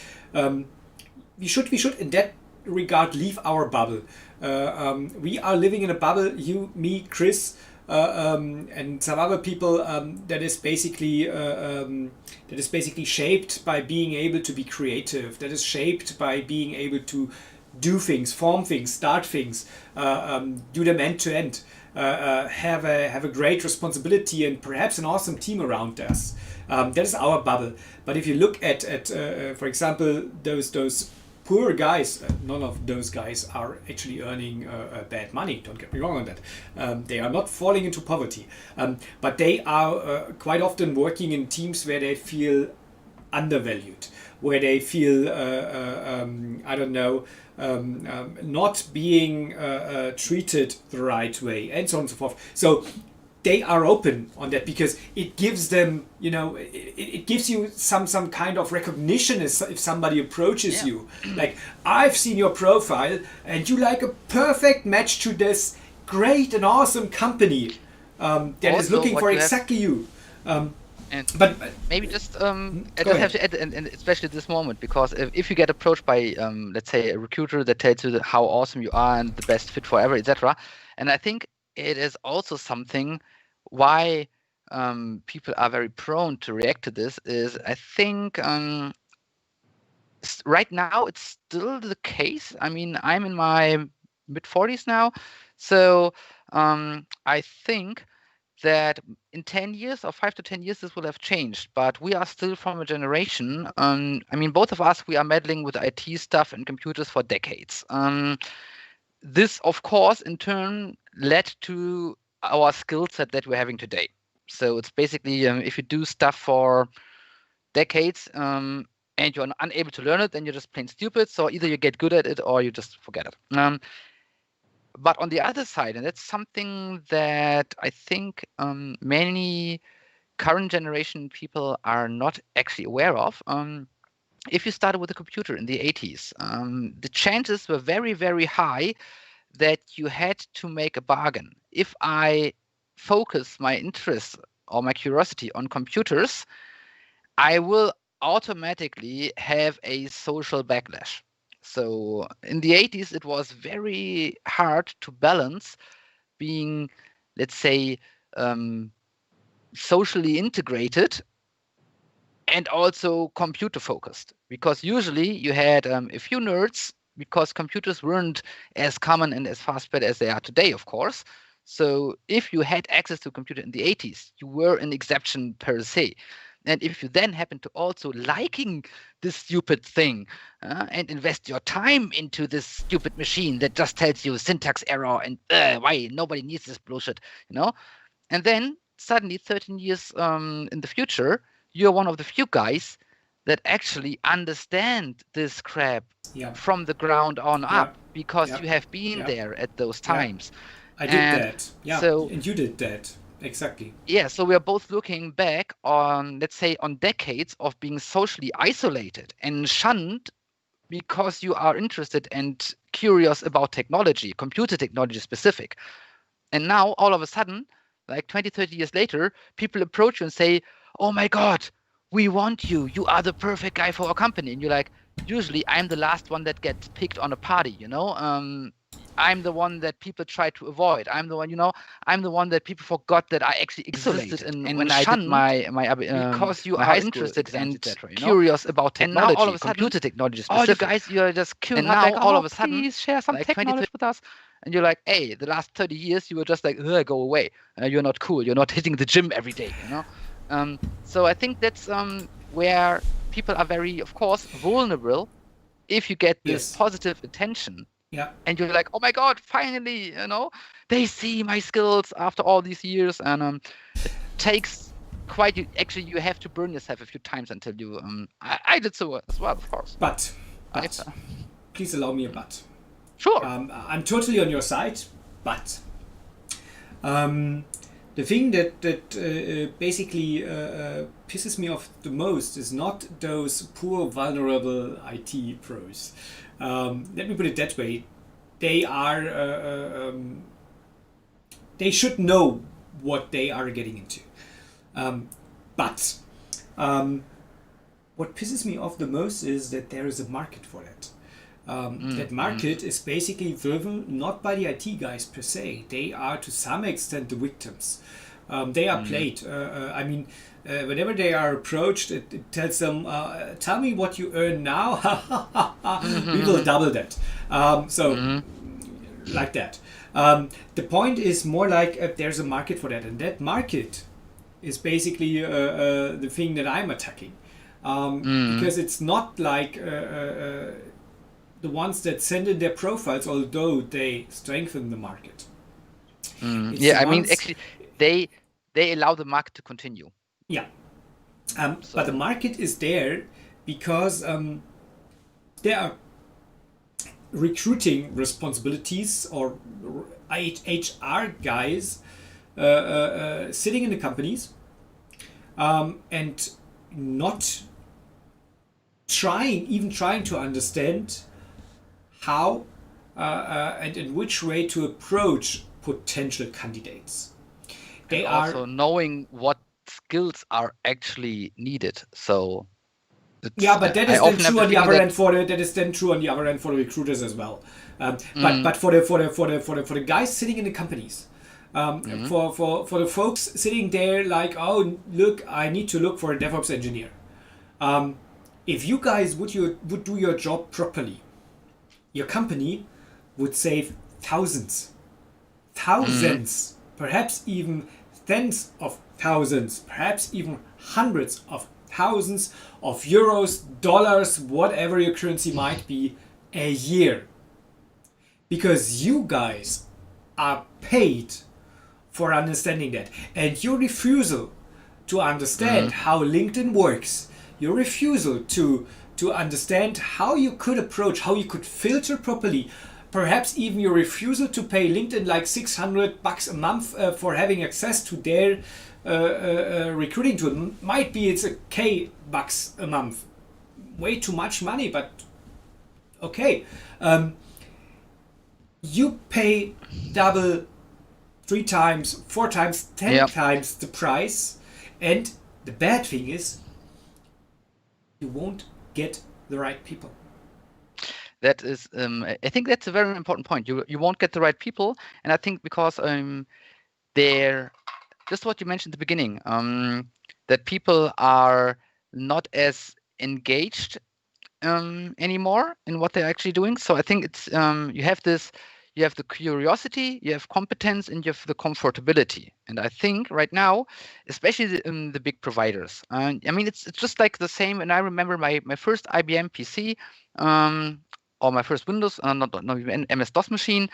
we should in that regard leave our bubble. We are living in a bubble. You, me, Chris, and some other people. That is basically shaped by being able to be creative. That is shaped by being able to do things, form things, start things, do them end to end. Have a great responsibility and perhaps an awesome team around us. That is our bubble. But if you look at for example, those poor guys, none of those guys are actually earning bad money. Don't get me wrong on that. They are not falling into poverty, but they are quite often working in teams where they feel undervalued, where they feel I don't know, not being treated the right way, and so on and so forth. So they are open on that because it gives them, it gives you some kind of recognition if somebody approaches you. Like, I've seen your profile and you like a perfect match to this great and awesome company that is Also, looking what for you have- exactly you. And But maybe just I Go just ahead. have to add, and especially at this moment, because if you get approached by let's say a recruiter that tells you how awesome you are and the best fit forever, etc., and I think it is also something why people are very prone to react to this is I think right now it's still the case. I mean, I'm in my mid 40s now, so I think that in 10 years or 5 to 10 years this will have changed, but we are still from a generation, I mean, both of us, we are meddling with IT stuff and computers for decades. This of course in turn led to our skill set that we're having today. So it's basically if you do stuff for decades and you're unable to learn it, then you're just plain stupid. So either you get good at it or you just forget it. But on the other side, and that's something that I think many current generation people are not actually aware of. If you started with a computer in the 80s, the chances were very, very high that you had to make a bargain. If I focus my interest or my curiosity on computers, I will automatically have a social backlash. So in the 80s, it was very hard to balance being, let's say, socially integrated and also computer focused, because usually you had a few nerds, because computers weren't as common and as fast spread as they are today, of course. So if you had access to a computer in the 80s, you were an exception per se. And if you then happen to also liking this stupid thing and invest your time into this stupid machine that just tells you syntax error and why nobody needs this bullshit, and then suddenly 13 years in the future, you're one of the few guys that actually understand this crap Yeah. from the ground on Yeah. up, because Yeah. you have been Yeah. there at those Yeah. times. I did And that. Yeah. so, And you did that. Exactly. yeah, so we are both looking back on, let's say, on decades of being socially isolated and shunned because you are interested and curious about technology, computer technology specific. And now all of a sudden, like 20, 30 years later, people approach you and say, oh my God, we want you. You are the perfect guy for our company. And you're like, usually I'm the last one that gets picked on a party, I'm the one that people try to avoid. I'm the one that people forgot that I actually existed in when I did my because you are interested and curious about technology, computer technology specific. All you guys, you're just queuing up, now like, all of a sudden, please share some like technology with us. And you're like, hey, the last 30 years, you were just like, go away. You're not cool. You're not hitting the gym every day, So I think that's where people are very, of course, vulnerable if you get this Yes. positive attention. Yeah. And you're like, oh my God, finally, they see my skills after all these years, and it takes actually you have to burn yourself a few times until you I did so as well, of course. But, I, please allow me a but. sure. I'm totally on your side, but the thing that basically pisses me off the most is not those poor, vulnerable IT pros. Let me put it that way. They are. They should know what they are getting into. But what pisses me off the most is that there is a market for that. That market is basically driven not by the IT guys per se. They are to some extent the victims. They are played. I mean, whenever they are approached, it tells them, "Tell me what you earn now. We will double that." Like that. The point is more like there's a market for that, and that market is basically the thing that I'm attacking, because it's not like the ones that send in their profiles, although they strengthen the market. Yeah, I mean, actually, they allow the market to continue. Yeah, but the market is there because there are recruiting responsibilities or HR guys sitting in the companies and not trying to understand how and in which way to approach potential candidates. They and also knowing what skills are actually needed. So yeah, but that is then true on the other end for the recruiters as well. But for the guys sitting in the companies, for the folks sitting there like, oh look, I need to look for a DevOps engineer. If you guys would do your job properly, your company would save thousands, perhaps even tens of thousands, perhaps even hundreds of thousands of euros, dollars, whatever your currency might be, a year. Because you guys are paid for understanding that. And your refusal to understand how LinkedIn works, your refusal to understand how you could approach, how you could filter properly, perhaps even your refusal to pay LinkedIn like $600 a month for having access to their recruiting tool. Might be it's a K bucks a month. Way too much money, but okay. You pay double, 3 times, 4 times, 10 times the price, and the bad thing is you won't get the right people. That is, I think that's a very important point. You won't get the right people, and I think because they're just what you mentioned at the beginning, that people are not as engaged anymore in what they're actually doing. So I think it's you have the curiosity, you have competence, and you have the comfortability. And I think right now, especially the big providers, I mean, it's just like the same. And I remember my first IBM PC or my first Windows, not even MS-DOS machine,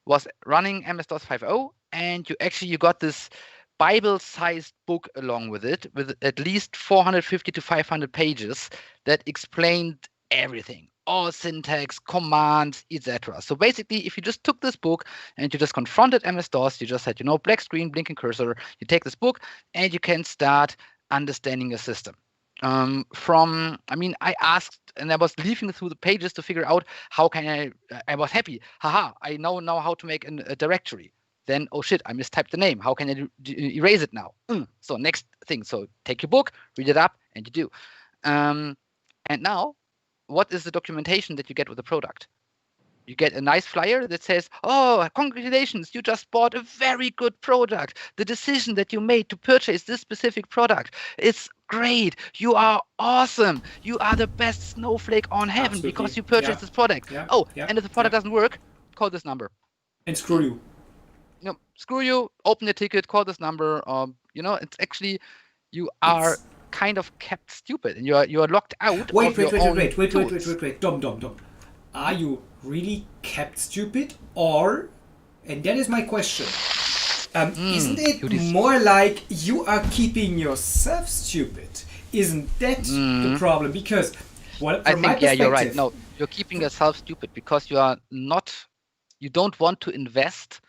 was running MS-DOS 5.0, and you got this Bible-sized book along with it, with at least 450 to 500 pages that explained everything, all syntax, commands, etc. So basically, if you just took this book and you just confronted MS-DOS, you just said, black screen, blinking cursor, you take this book and you can start understanding your system. I asked and I was leafing through the pages to figure out how can I was happy. Haha, I know now how to make a directory. Then, oh shit, I mistyped the name. How can I erase it now? So next thing, so take your book, read it up, and you do. And now, what is the documentation that you get with the product? You get a nice flyer that says, oh, congratulations, you just bought a very good product. The decision that you made to purchase this specific product, it's great. You are awesome. You are the best snowflake on heaven. Absolutely. Because you purchased this product. And if the product doesn't work, call this number. And screw you. Screw you, open the ticket, call this number. It's actually, you are kind of kept stupid and you are locked out. Wait. Dom. Are you really kept stupid, or And that is my question. Isn't it You dis- more like you are keeping yourself stupid? Isn't that the mm, problem? Because, well, I from my think, yeah, you're right. perspective, No, you're keeping yourself stupid because you don't want to invest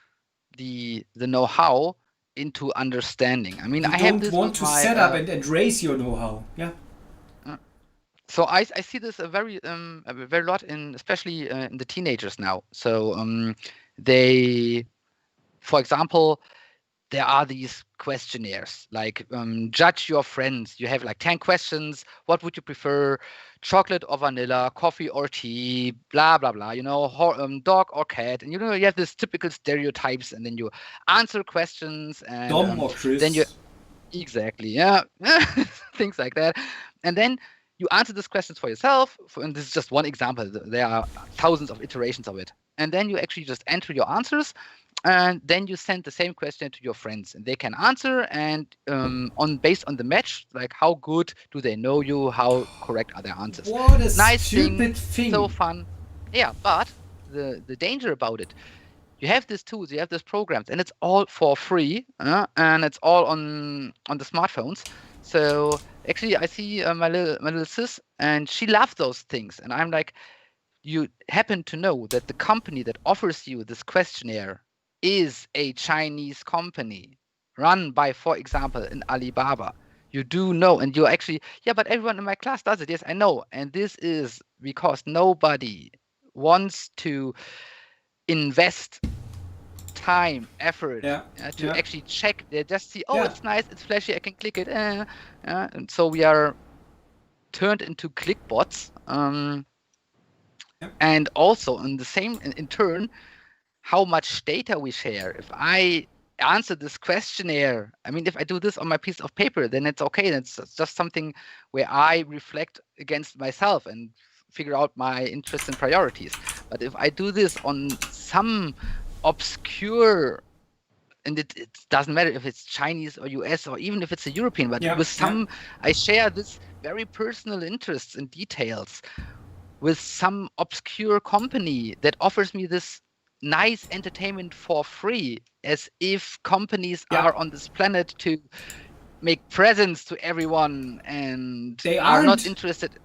the know-how into understanding. I mean, you I have don't this want with to my set up and raise your know-how. Yeah. uh, so I see this a very lot in especially in the teenagers now. So they, for example, there are these questionnaires like judge your friends. You have like 10 questions. What would you prefer? Chocolate or vanilla, coffee or tea, blah, blah, blah, dog or cat. And you have this typical stereotypes, and then you answer questions, and Dom or then you Chris. exactly, yeah, things like that. And then you answer these questions for yourself. And this is just one example. There are thousands of iterations of it. And then you actually just enter your answers, and then you send the same question to your friends, and they can answer. And on based on the match, like how good do they know you? How correct are their answers? What a Nice thing, stupid so thing. fun. Yeah, but the danger about it, you have these tools, you have these programs, and it's all for free, and it's all on the smartphones. So actually, I see my little sis, and she loves those things, and I'm like, you happen to know that the company that offers you this questionnaire is a Chinese company run by, for example, an Alibaba. You do know, and you're actually, yeah, but everyone in my class does it. Yes, I know. And this is because nobody wants to invest time, effort, Yeah. to Yeah. actually check. They just see, oh, Yeah. it's nice, it's flashy, I can click it. And so we are turned into clickbots. Yeah. And also in the same, in turn, how much data we share. If I answer this questionnaire, I mean, if I do this on my piece of paper, then it's okay. That's just something where I reflect against myself and figure out my interests and priorities. But if I do this on some obscure, and it doesn't matter if it's Chinese or US or even if it's a European, but Yeah. with Yeah. I share this very personal interests and details with some obscure company that offers me this nice entertainment for free, as if companies Yeah. are on this planet to make presents to everyone and They are not aren't. interested.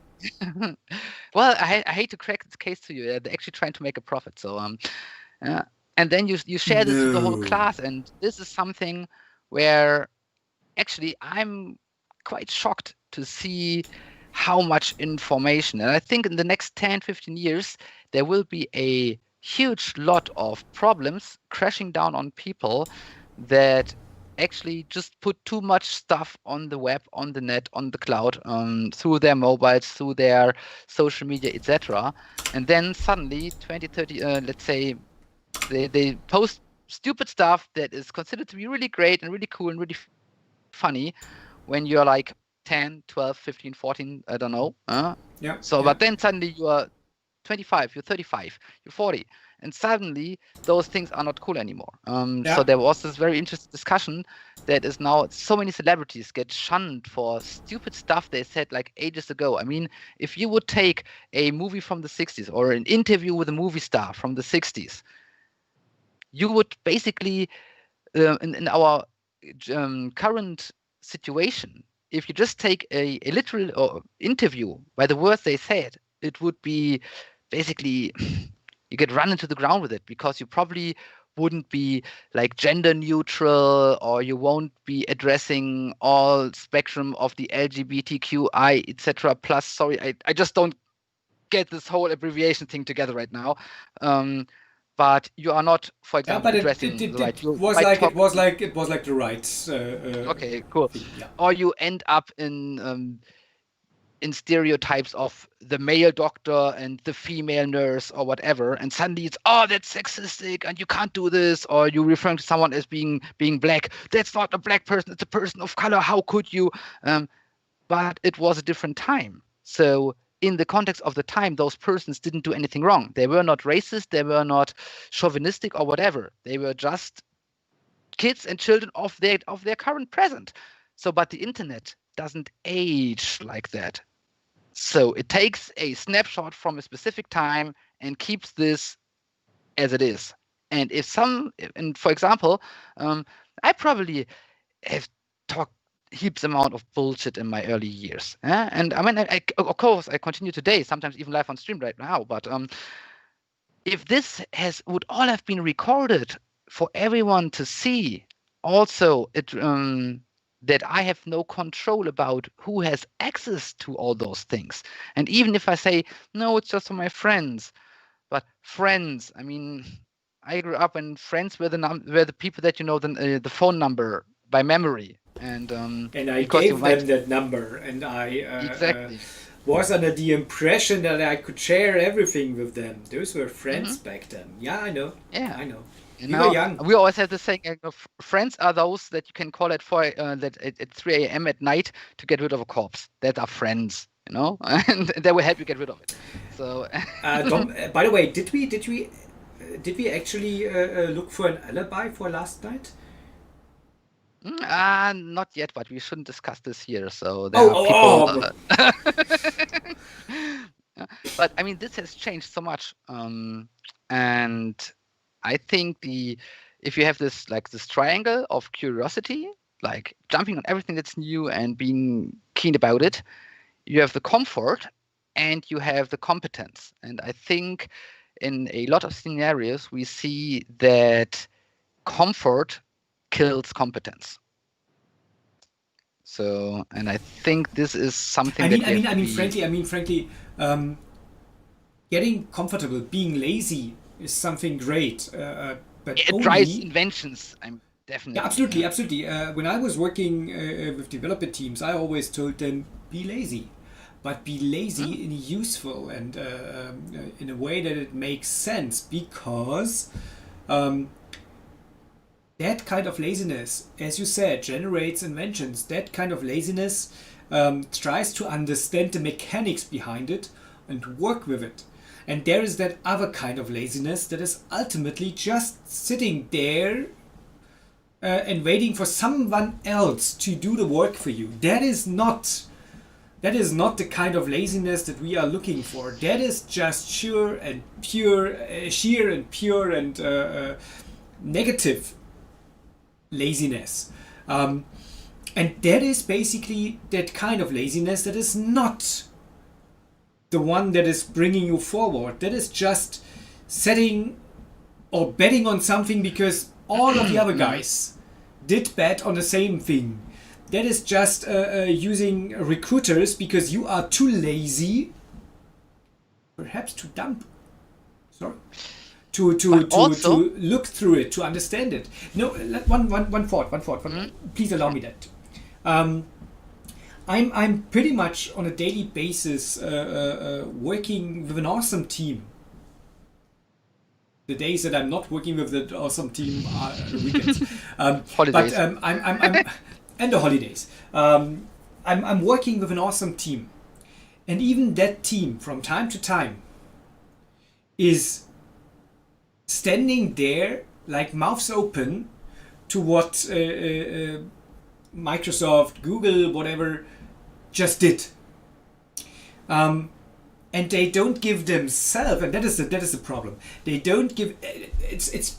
Well, I hate to crack this case to you. They're actually trying to make a profit. So uh, and then you share this with the whole No. class, and this is something where actually I'm quite shocked to see how much information. And I think in the next 10, 15 years, there will be a huge lot of problems crashing down on people that actually just put too much stuff on the web, on the net, on the cloud, through their mobiles, through their social media, etc. And then suddenly 20, 30, let's say they post stupid stuff that is considered to be really great and really cool and really funny when you're like 10, 12, 15, 14, I don't know. Yeah. So, but Yeah. then suddenly you are 25, you're 35, you're 40, and suddenly those things are not cool anymore. So Yeah. there was this very interesting discussion that is now so many celebrities get shunned for stupid stuff they said like ages ago. I mean, if you would take a movie from the 60s or an interview with a movie star from the 60s, you would basically in our current situation, if you just take a literal interview by the words they said, it would be basically you get run into the ground with it because you probably wouldn't be like gender neutral, or you won't be addressing all spectrum of the LGBTQI etc. plus. Sorry, I just don't get this whole abbreviation thing together right now. Um, but you are not, for Yeah. example, But it it, addressing the it, right. it You was might like talk. it was like the right Okay, cool. thing. Yeah. Or you end up in stereotypes of the male doctor and the female nurse or whatever, and suddenly it's, oh, that's sexistic and you can't do this. Or you referring to someone as being black. That's not a black person, it's a person of color. How could you? But it was a different time. So in the context of the time, those persons didn't do anything wrong. They were not racist, they were not chauvinistic or whatever. They were just kids and children of their current present. So, but the internet doesn't age like that. So it takes a snapshot from a specific time and keeps this as it is. And for example, I probably have talked heaps amount of bullshit in my early years. And I mean, of course, I continue today, sometimes even live on stream right now. But if this would all have been recorded for everyone to see, also that I have no control about who has access to all those things. And even if I say, no, it's just for my friends, but friends, I mean, I grew up and friends were the people that the phone number by memory, and I because you gave might them that number, and I exactly. was under the impression that I could share everything with them. Those were Hmm. friends back then. Yeah, I know. Yeah. I know. And We were now young. we always have the saying, friends are those that you can call at at 3 a.m. at night to get rid of a corpse. That are friends, and they will help you get rid of it. So By the way, did we actually look for an alibi for last night? not yet, but we shouldn't discuss this here. So there Oh, are people. oh, oh. But I mean, this has changed so much, and I think if you have this triangle of curiosity, like jumping on everything that's new and being keen about it, you have the comfort and you have the competence. And I think in a lot of scenarios we see that comfort kills competence. So, and I think this is something that we have to be. Frankly, getting comfortable, being lazy is something great, but It drives only. inventions. I'm Yeah, definitely. absolutely, absolutely. When I was working with developer teams, I always told them, be lazy, but be Hmm? lazy in useful and in a way that it makes sense, because um, that kind of laziness, as you said, generates inventions. That kind of laziness tries to understand the mechanics behind it and work with it. And there is that other kind of laziness that is ultimately just sitting there and waiting for someone else to do the work for you. That is not the kind of laziness that we are looking for. That is just sheer and pure and negative laziness. And that is basically that kind of laziness that is not the one that is bringing you forward. That is just setting or betting on something because all of the other guys did bet on the same thing. That is just using recruiters because you are too lazy, perhaps too dumb. Sorry. To, But to, to, also, to look through it, to understand it. No, one thought. mm, Please allow me that. Um, I'm pretty much on a daily basis working with an awesome team. The days that I'm not working with the awesome team are weekends. But holidays. I'm and the holidays. I'm working with an awesome team, and even that team from time to time is standing there like mouths open to what Microsoft, Google, whatever just did. And they don't give themselves, and that is the problem. They don't give. It's.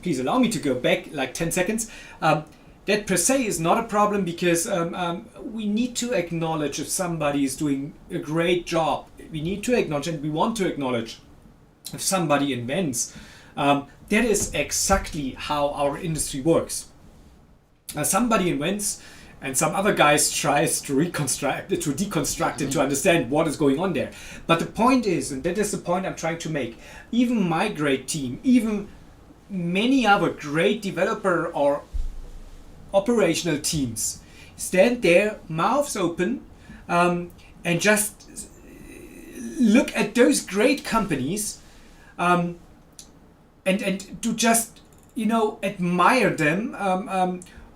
Please allow me to go back like 10 seconds. That per se is not a problem because we need to acknowledge if somebody is doing a great job. We need to acknowledge, and we want to acknowledge if somebody invents. That is exactly how our industry works. Somebody invents, and some other guys tries to deconstruct it, to understand what is going on there. But the point is, and that is the point I'm trying to make, even my great team, even many other great developer or operational teams stand there, mouths open, and just look at those great companies, and to just admire them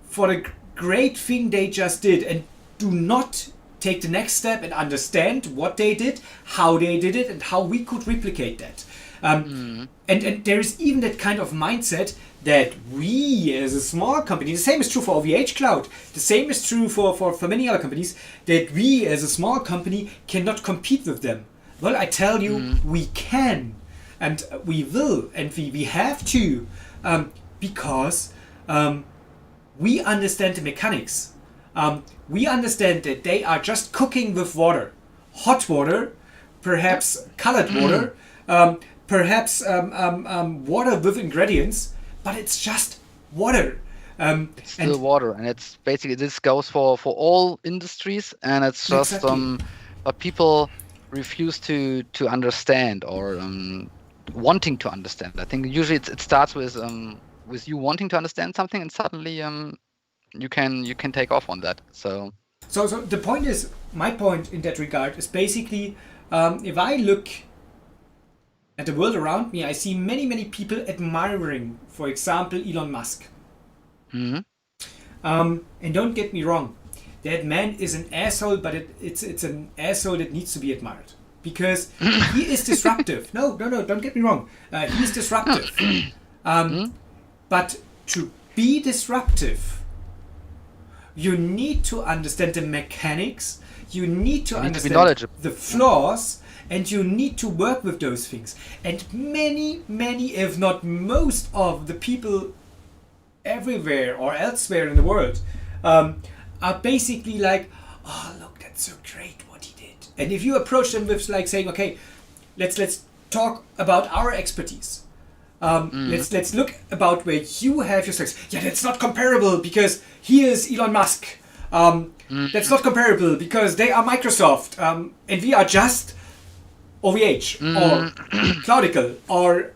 for the great thing they just did, and do not take the next step and understand what they did, how they did it, and how we could replicate that. And there is even that kind of mindset that we as a small company, the same is true for OVH Cloud, the same is true for many other companies, that we as a small company cannot compete with them. Well, I tell you, we can. and we will, and we have to, because we understand the mechanics. We understand that they are just cooking with water, hot water, perhaps colored water, perhaps water with ingredients, but it's just water. It's And still water, and it's basically this goes for all industries, and it's just exactly. but people refuse to understand or wanting to understand. I think usually it starts with you wanting to understand something, and suddenly you can take off on that. So So the point is, my point in that regard is basically, if I look at the world around me, I see many people admiring, for example, Elon Musk. mhm. And don't get me wrong, that man is an asshole, but it's an asshole that needs to be admired because he is disruptive. No, don't get me wrong. He is disruptive. Mhm. But to be disruptive, you need to understand the mechanics, you need to You need to be understand knowledgeable. the flaws, and you need to work with those things. And many, if not most of the people everywhere or elsewhere in the world are basically like, oh look, that's so great what he did. And if you approach them with like saying, okay, let's talk about our expertise. Let's look about where you have your strengths. Yeah, that's not comparable because here's Elon Musk. That's not comparable because they are Microsoft, and we are just OVH or Cloudical or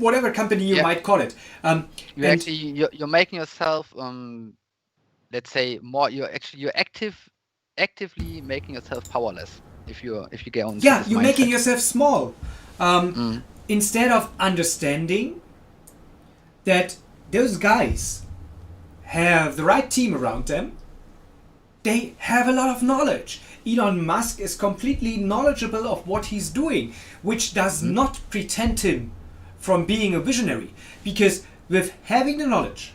whatever company you Yeah, might call it. you actually you're making yourself let's say more. You're actively making yourself powerless if you get into yeah, this you're making mindset. yourself small. Instead of understanding that those guys have the right team around them, they have a lot of knowledge. Elon Musk is completely knowledgeable of what he's doing, which does Mm. not pretend him from being a visionary. Because with having the knowledge,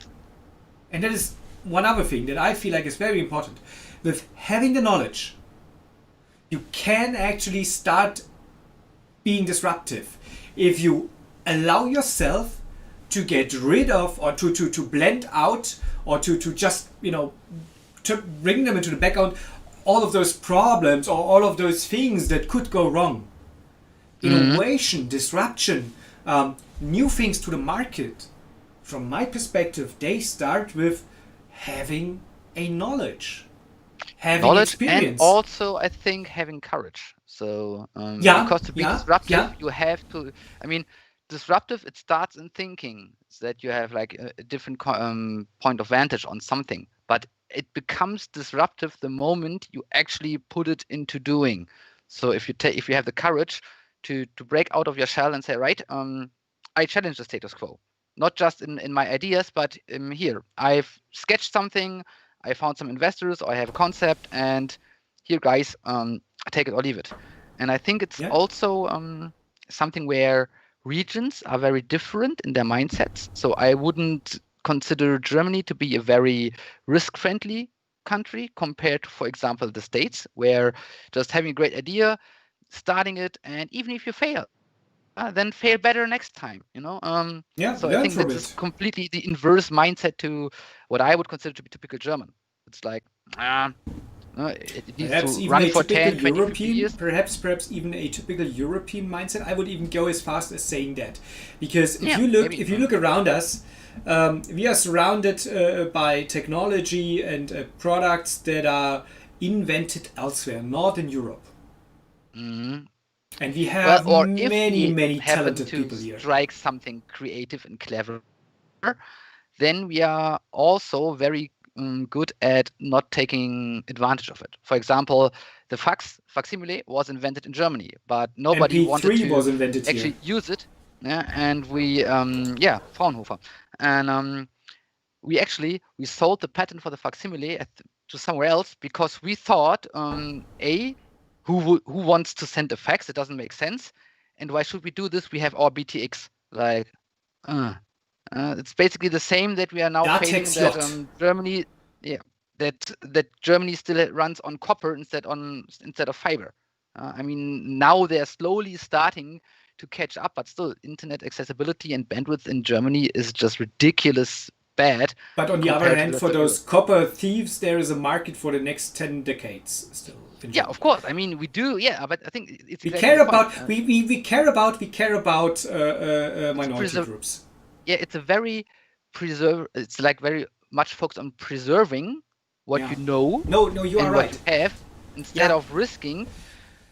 and that is one other thing that I feel like is very important, with having the knowledge, you can actually start being disruptive. If you allow yourself to get rid of or to blend out or to just, to bring them into the background, all of those problems or all of those things that could go wrong. Innovation, disruption, new things to the market, from my perspective, they start with having a knowledge, having Knowledge, and experience. also I think having courage. So Yeah, because to be yeah, disruptive, yeah, you have to. I mean, disruptive, it starts in thinking, so that you have like a different point of vantage on something, but it becomes disruptive the moment you actually put it into doing. So if you have the courage to break out of your shell and say, right, I challenge the status quo, not just in my ideas, but here I've sketched something, I found some investors, or I have a concept, and here, guys, take it or leave it. And I think it's yeah. also something where regions are very different in their mindsets. So I wouldn't consider Germany to be a very risk-friendly country compared to, for example, the States, where just having a great idea, starting it, and even if you fail, then fail better next time. Yeah, So I learn think from this is it. completely the inverse mindset to what I would consider to be typical German. It's like, it needs Perhaps to even run a for typical 10, 20, 50 European, years. perhaps even a typical European mindset. I would even go as fast as saying that, because if Yeah, you look, maybe. around us, we are surrounded by technology and products that are invented elsewhere, not in Europe, Mhm. and we Well, have or if we many happen talented to people here. strike something creative and clever, then we are also very good at not taking advantage of it. For example, the facsimile was invented in Germany, but nobody wanted MP3 to was invented here. actually use it. Yeah, and we, Fraunhofer, and we sold the patent for the facsimile to somewhere else because we thought, who wants to send a fax? It doesn't make sense, and why should we do this? We have our BTX. Like, it's basically the same that we are now failing Datex that yacht. Germany, yeah, that Germany still runs on copper instead of fiber. I mean, now they're slowly starting to catch up, but still, internet accessibility and bandwidth in Germany is just ridiculous bad But on the other compared to hand, the rest for of those Europe. copper thieves, there is a market for the next 10 decades still in Yeah, Germany. of course. I mean, we do. Yeah, but I think it's We exactly care the point. about we care about It's minority preserve. groups. Yeah, it's a very preserve. It's like very much focused on preserving what Yeah. you know No, you are and what you right. have instead Yeah. of risking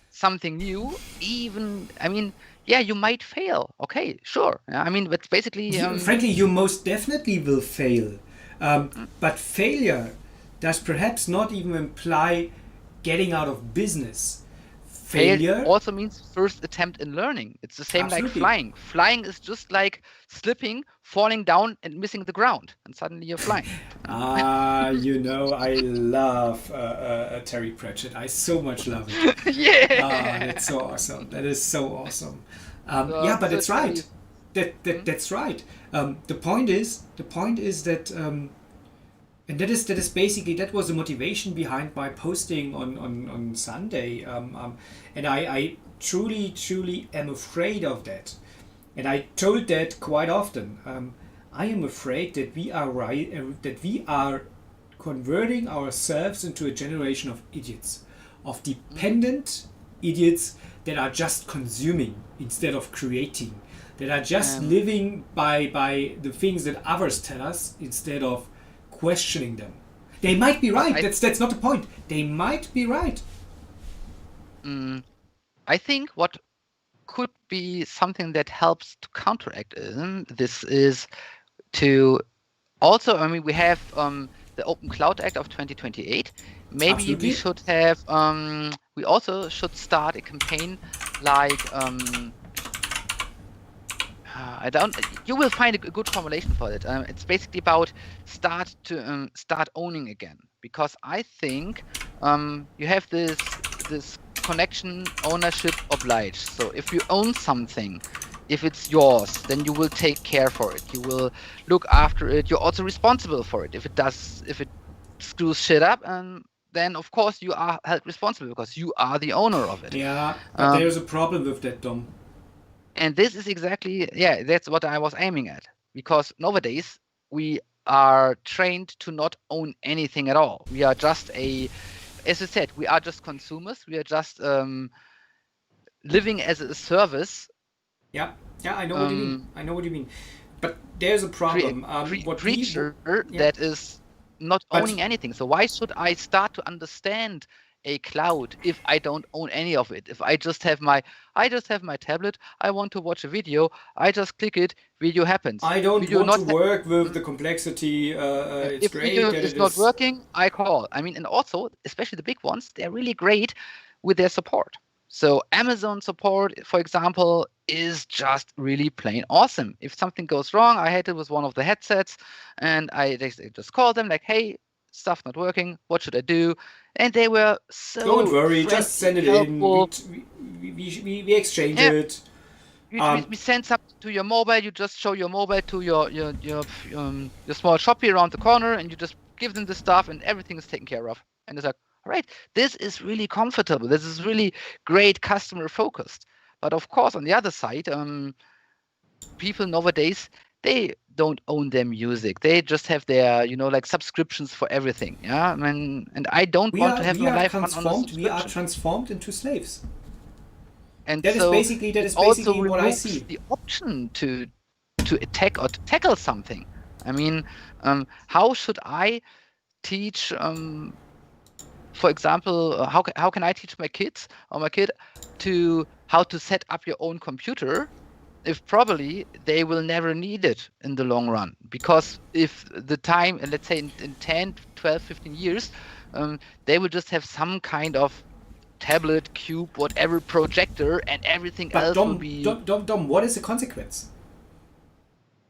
something new. Even, I mean, yeah, you might fail. Okay, sure. Yeah, I mean, but basically, Frankly, you most definitely will fail. mm, But failure does perhaps not even imply getting out of business. failed Failure, also means first attempt in learning. It's the same like absolutely. flying. Flying is just like slipping, falling down, and missing the ground, and suddenly you're flying. I love Terry Pratchett. I so much love it. That's Yeah. so awesome. That is so awesome. So, Yeah, but so it's Terry, right. That's right. The point is that, and that is basically that was the motivation behind my posting on Sunday. And I truly am afraid of that. And I told that quite often. I am afraid that we are converting ourselves into a generation of idiots, of mm, dependent idiots that are just consuming instead of creating, that are just um, living by the things that others tell us instead of questioning them. They might be but right. That's not the point. They might be right. mm, I think what could be something that helps to counteract this is to also, I mean, we have the Open Cloud Act of 2028. Maybe we Absolutely. should have, we also should start a campaign like, I don't, you will find a good formulation for it. It's basically about start owning again, because I think you have this connection ownership obliged. So if you own something, if it's yours, then you will take care for it. You will look after it. You're also responsible for it. If it screws shit up, and then of course you are held responsible because you are the owner of it. Yeah, but Um, there's a problem with that, Dom. and this is exactly, yeah, that's what I was aiming at. Because nowadays we are trained to not own anything at all. We are just as I said, we are just consumers. We are just living as a service, Yeah, yeah, I know what you mean. um, I know what you mean. But there's a problem. creature Yeah, that is not but owning anything. So why should I start to understand a cloud if I don't own any of it? If I just have my tablet, I want to watch a video, I just click it, video happens. I don't Video want to not work with ha- the complexity. It's if great video that is it not is. working, I call. I mean, and also, especially the big ones, they're really great with their support. So Amazon support, for example, is just really plain awesome. If something goes wrong, I had it with one of the headsets, and I just called them like, "Hey, stuff not working. What should I do?" And they were Don't so worry, just friendly, send it in. helpful. We exchange Yeah, it. we send something to your mobile. You just show your mobile to your small shoppy around the corner, and you just give them the stuff, and everything is taken care of. And it's like, all right, this is really comfortable. This is really great customer focused. But of course, on the other side, people nowadays, they don't own their music. They just have their, like subscriptions for everything. Yeah, I mean, and I don't We want to are have we my are life run on a transformed. We are subscription. transformed into slaves. And That is so basically that it is also basically what I removes see. the option to attack or to tackle something. I mean, how should I teach, for example, how can I teach my kids or my kid to how to set up your own computer if probably they will never need it in the long run? Because if the time, let's say in 10, 12, 15 years, they will just have some kind of tablet, cube, whatever projector, and everything But else will Dom, be, Dom, Dom, Dom, what is the consequence?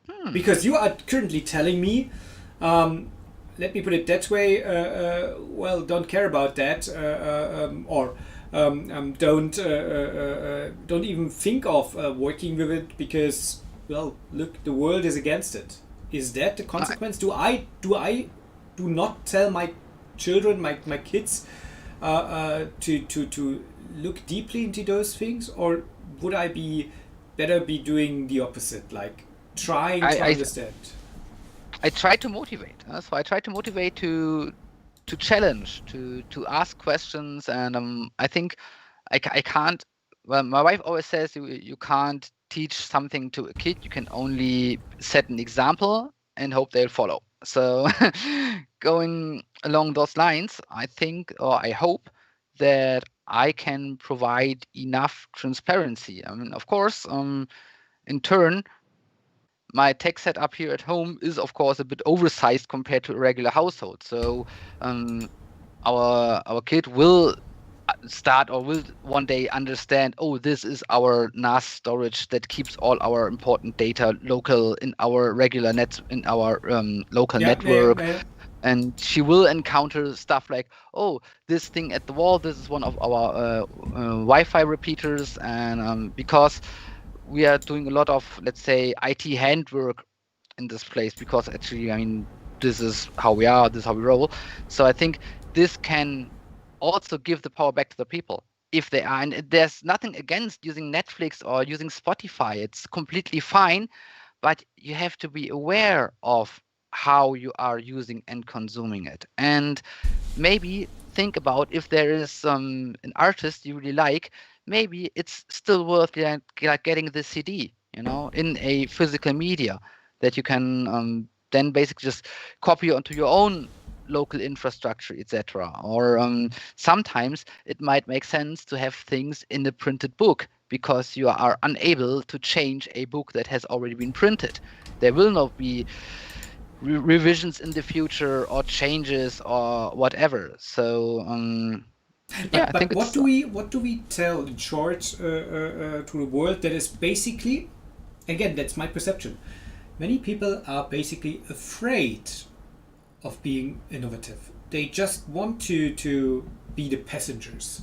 hmm, Because you are currently telling me, um, let me put it that way. Well, don't care about that, or don't even think of working with it because, well, look, the world is against it. Is that the I, consequence? Do not tell my children, my kids, to look deeply into those things, or would I be better be doing the opposite, like trying to I understand. I try to motivate. So I try to motivate to challenge, to ask questions, and I think I can't. Well, my wife always says you can't teach something to a kid. You can only set an example and hope they'll follow. So going along those lines, I think or I hope that I can provide enough transparency. I mean, of course, in turn, my tech setup here at home is of course a bit oversized compared to a regular household. So um, our kid will start or will one day understand, oh, this is our NAS storage that keeps all our important data local in our regular net in our local Yeah, yeah, network. yeah. And she will encounter stuff like, oh, this thing at the wall, this is one of our Wi-Fi repeaters, and because we are doing a lot of, let's say, IT handwork in this place, because actually, I mean, this is how we are, this is how we roll. So I think this can also give the power back to the people if they are. And there's nothing against using Netflix or using Spotify. It's completely fine, but you have to be aware of how you are using and consuming it. And maybe think about if there is an artist you really like, maybe it's still worth like getting the CD, in a physical media that you can then basically just copy onto your own local infrastructure, etc. Or sometimes it might make sense to have things in a printed book because you are unable to change a book that has already been printed. There will not be revisions in the future or changes or whatever. So yeah, I think But it's what do we tell in short to the world that is basically, again, that's my perception. Many people are basically afraid of being innovative. They just want to be the passengers.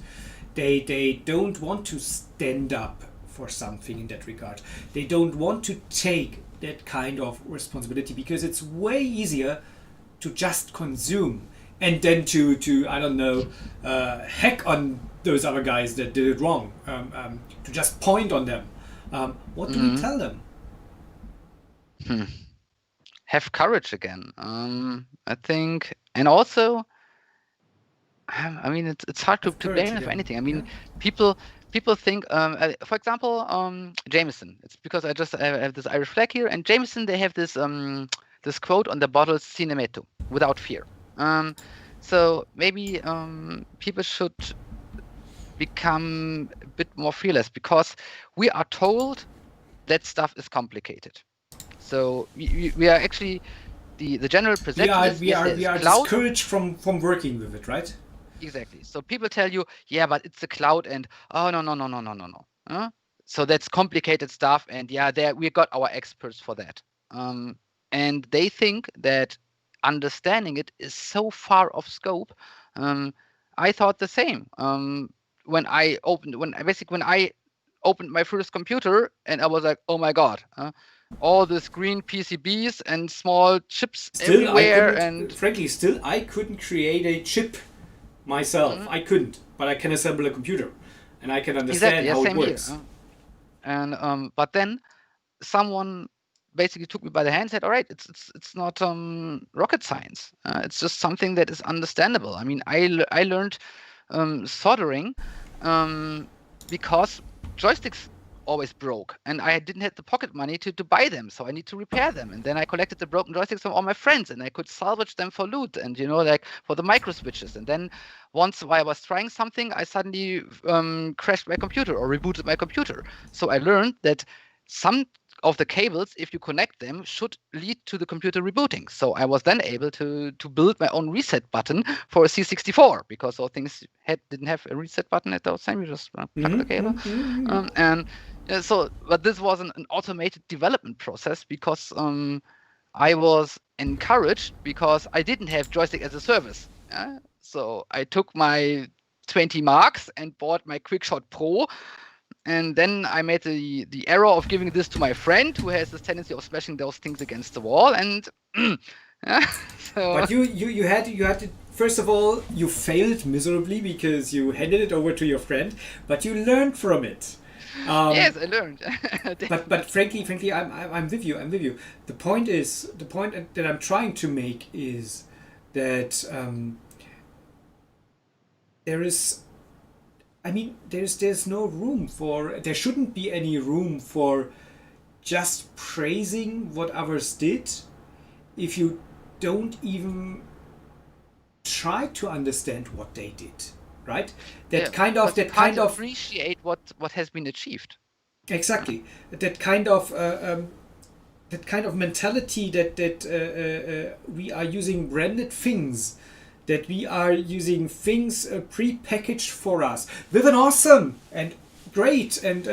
They don't want to stand up for something in that regard. They don't want to take that kind of responsibility because it's way easier to just consume and then to I don't know, hack on those other guys that did it wrong, to just point on them. What do we mhm. tell them? Hmm. Have courage again. I think, and also, I mean, it's hard Have to courage blame them for again. anything. I Yeah. mean, people people think, for example, Jameson. It's because I have this Irish flag here, and Jameson, they have this quote on the bottle, "Sine metu," without fear. Um, so maybe people should become a bit more fearless, because we are told that stuff is complicated. So we are actually, the general perception is, yes, there We is are cloud. discouraged from working with it, right? Exactly. So people tell you, yeah, but it's the cloud, and oh, no, no, no, no, no, no, no. So that's complicated stuff, and yeah, there we got our experts for that. Um, and they think that understanding it is so far off scope. Um, I thought the same. When I opened my first computer, and I was like, oh my god, all this green PCBs and small chips Still, I everywhere, couldn't. and Frankly, still, I couldn't create a chip myself. mm, I couldn't, but I can assemble a computer, and I can exactly, understand yeah, how it same here. works. And but then someone basically took me by the hand and said, all right, it's not rocket science. It's just something that is understandable. I mean, I learned soldering because joysticks always broke, and I didn't have the pocket money to buy them, so I need to repair them. And then I collected the broken joysticks from all my friends, and I could salvage them for loot, and like for the micro switches. And then once while I was trying something, I suddenly crashed my computer or rebooted my computer. So I learned that some of the cables, if you connect them, should lead to the computer rebooting. So I was then able to build my own reset button for a C64, because all things didn't have a reset button at those time. You just plug the cable, and but this was an automated development process, because I was encouraged, because I didn't have joystick as a service. So I took my 20 marks and bought my QuickShot Pro, and then I made the error of giving this to my friend, who has this tendency of smashing those things against the wall. And yeah, so But you had to, first of all, you failed miserably because you handed it over to your friend, but you learned from it. Yes, I learned. But frankly, I'm with you. I'm with you. The point that I'm trying to make is that there is. I mean, there's no room for. There shouldn't be any room for just praising what others did if you don't even try to understand what they did, right? Yeah, because you can't appreciate what has been achieved. Exactly, that kind of mentality that we are using branded things, that we are using things pre-packaged for us with an awesome and great and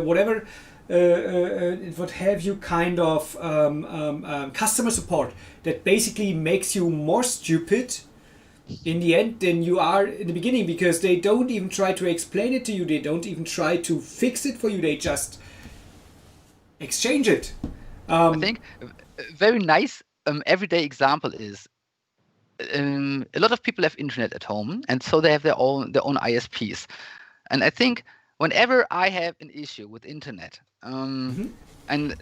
whatever what have you kind of customer support that basically makes you more stupid in the end than you are in the beginning, because they don't even try to explain it to you, they don't even try to fix it for you, they just exchange it. I think a very nice everyday example is a lot of people have internet at home, and so they have their own ISPs. And I think whenever I have an issue with internet, and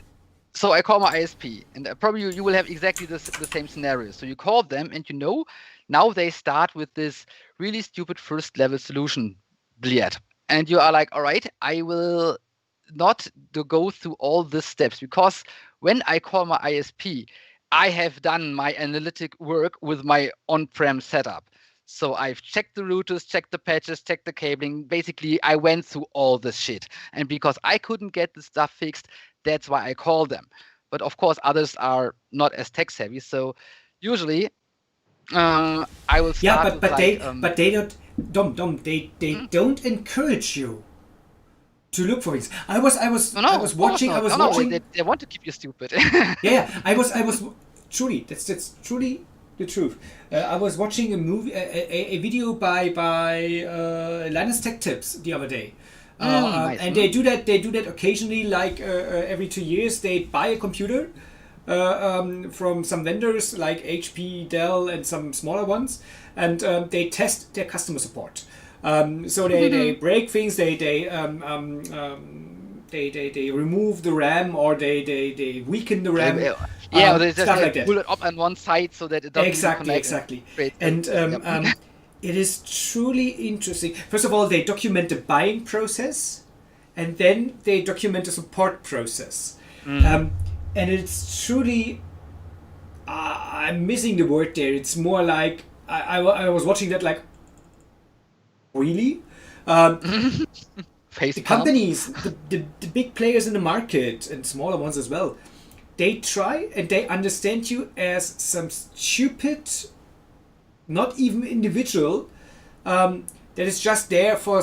so I call my ISP, and probably you will have exactly the same scenario. So you call them, and now they start with this really stupid first level solution bliat, and you are like, all right, I will not go through all the steps, because when I call my ISP, I have done my analytic work with my on-prem setup. So I've checked the routers, checked the patches, checked the cabling. Basically, I went through all this shit. And because I couldn't get the stuff fixed, that's why I call them. But of course, others are not as tech savvy. So usually, I will start with like. But they don't, Dom, they don't encourage you to look for things. I was Of course watching. I not. was No, watching. they want to keep you stupid. Yeah, I was truly. That's truly the truth. I was watching a movie, a video by Linus Tech Tips the other day. Nice. And they do that. They do that occasionally, like every 2 years. They buy a computer from some vendors like HP, Dell, and some smaller ones, and they test their customer support. So they break things. They remove the RAM, or they weaken the RAM. Yeah, they just stuff like that. pull it up on one side so that it doesn't even Exactly. connect. And it is truly interesting. First of all, they document the buying process, and then they document the support process. And it's truly, I'm missing the word there. It's more like I was watching that like, really? The companies, the big players in the market, and smaller ones as well, they try and they understand you as some stupid, not even individual, that is just there for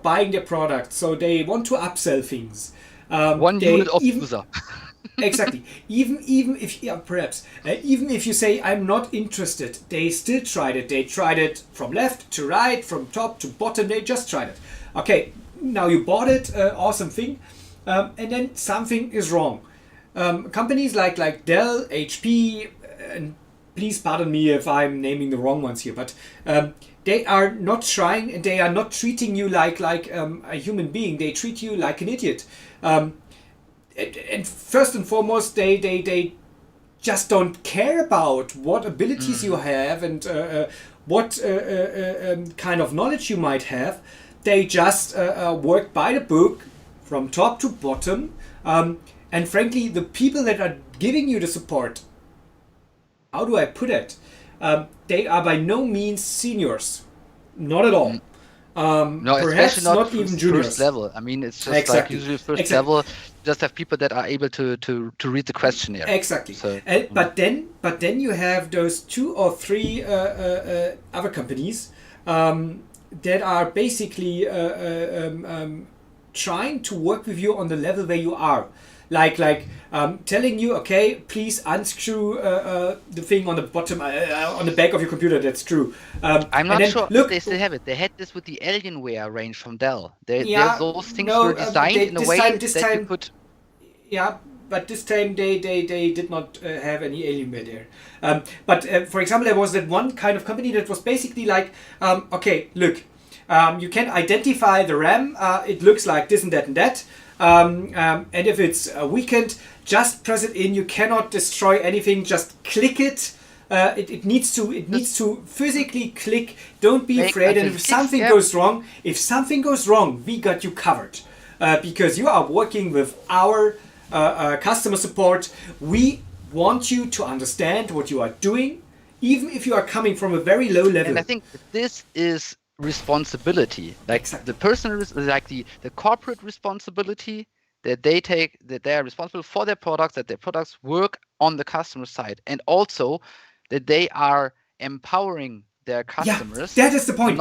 buying their product. So they want to upsell things. One unit of user. Exactly. Even if, yeah, perhaps even if you say I'm not interested, they still tried it. They tried it from left to right, from top to bottom. They just tried it. Okay, now you bought it, awesome thing, and then something is wrong. Companies like Dell, HP, and please pardon me if I'm naming the wrong ones here, but they are not trying, and they are not treating you like a human being. They treat you like an idiot. And first and foremost, they just don't care about what abilities you have and what kind of knowledge you might have. They just work by the book from top to bottom. And frankly, the people that are giving you the support, how do I put it? They are by no means seniors. Not at all. No, perhaps especially not even juniors. first level. I mean, it's just like usually first level, just have people that are able to read the questionnaire. Exactly. So, but then you have those 2 or 3 other companies that are basically trying to work with you on the level where you are. Like telling you, okay, please unscrew the thing on the bottom, on the back of your computer. That's true. I'm not sure if they still have it. They had this with the Alienware range from Dell. Those things were designed in a way that you could. Yeah, but this time they did not have any Alienware there. But for example, there was that one kind of company that was basically like, okay, look, You can identify the RAM. It looks like this and that and that. And if it's weakened, just press it in. You cannot destroy anything. Just click it. It needs to physically click. Don't be afraid. And if something goes wrong, we got you covered. Because you are working with our customer support. We want you to understand what you are doing, even if you are coming from a very low level. And I think this is responsibility, like Exactly. the personal, like the corporate responsibility that they take, that they are responsible for their products, that their products work on the customer side, and also that they are empowering their customers. Yeah, that is the point.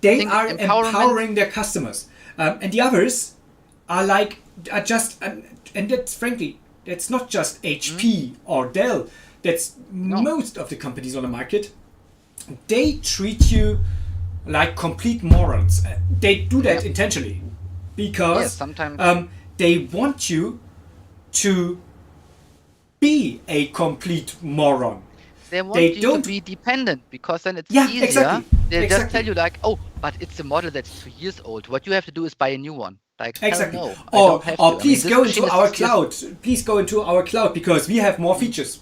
They are empowering their customers, and the others are just, and that's frankly, that's not just HP or Dell. That's most of the companies on the market. They treat you like complete morons. They do that intentionally because sometimes they want you to be a complete moron. They want you to be dependent, because then it's easier. Exactly. They just tell you like, oh, but it's a model that's 2 years old. What you have to do is buy a new one. Like, hell no, I don't have to. Please go into our cloud. Please go into our cloud because we have more features.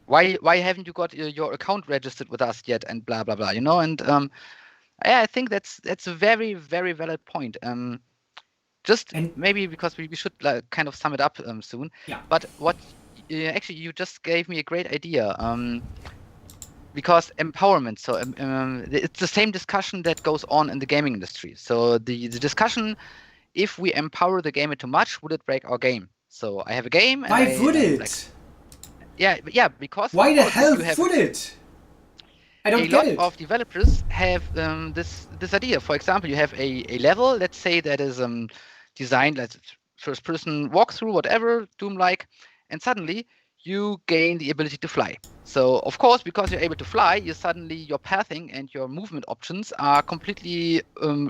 Why haven't you got your account registered with us yet? And blah blah blah. You know, and yeah, I think that's a very very valid point. Just maybe because we should kind of sum it up soon. Yeah. But what actually you just gave me a great idea. Because empowerment, so it's the same discussion that goes on in the gaming industry. So the discussion, if we empower the gamer too much, would it break our game? So I have a game, and why would it? Because why the hell would it? I don't get it. A lot of developers have this idea. For example, you have a level, let's say, that is designed as first-person walkthrough, whatever, Doom-like, and suddenly you gain the ability to fly. So, of course, because you're able to fly, your pathing and your movement options are completely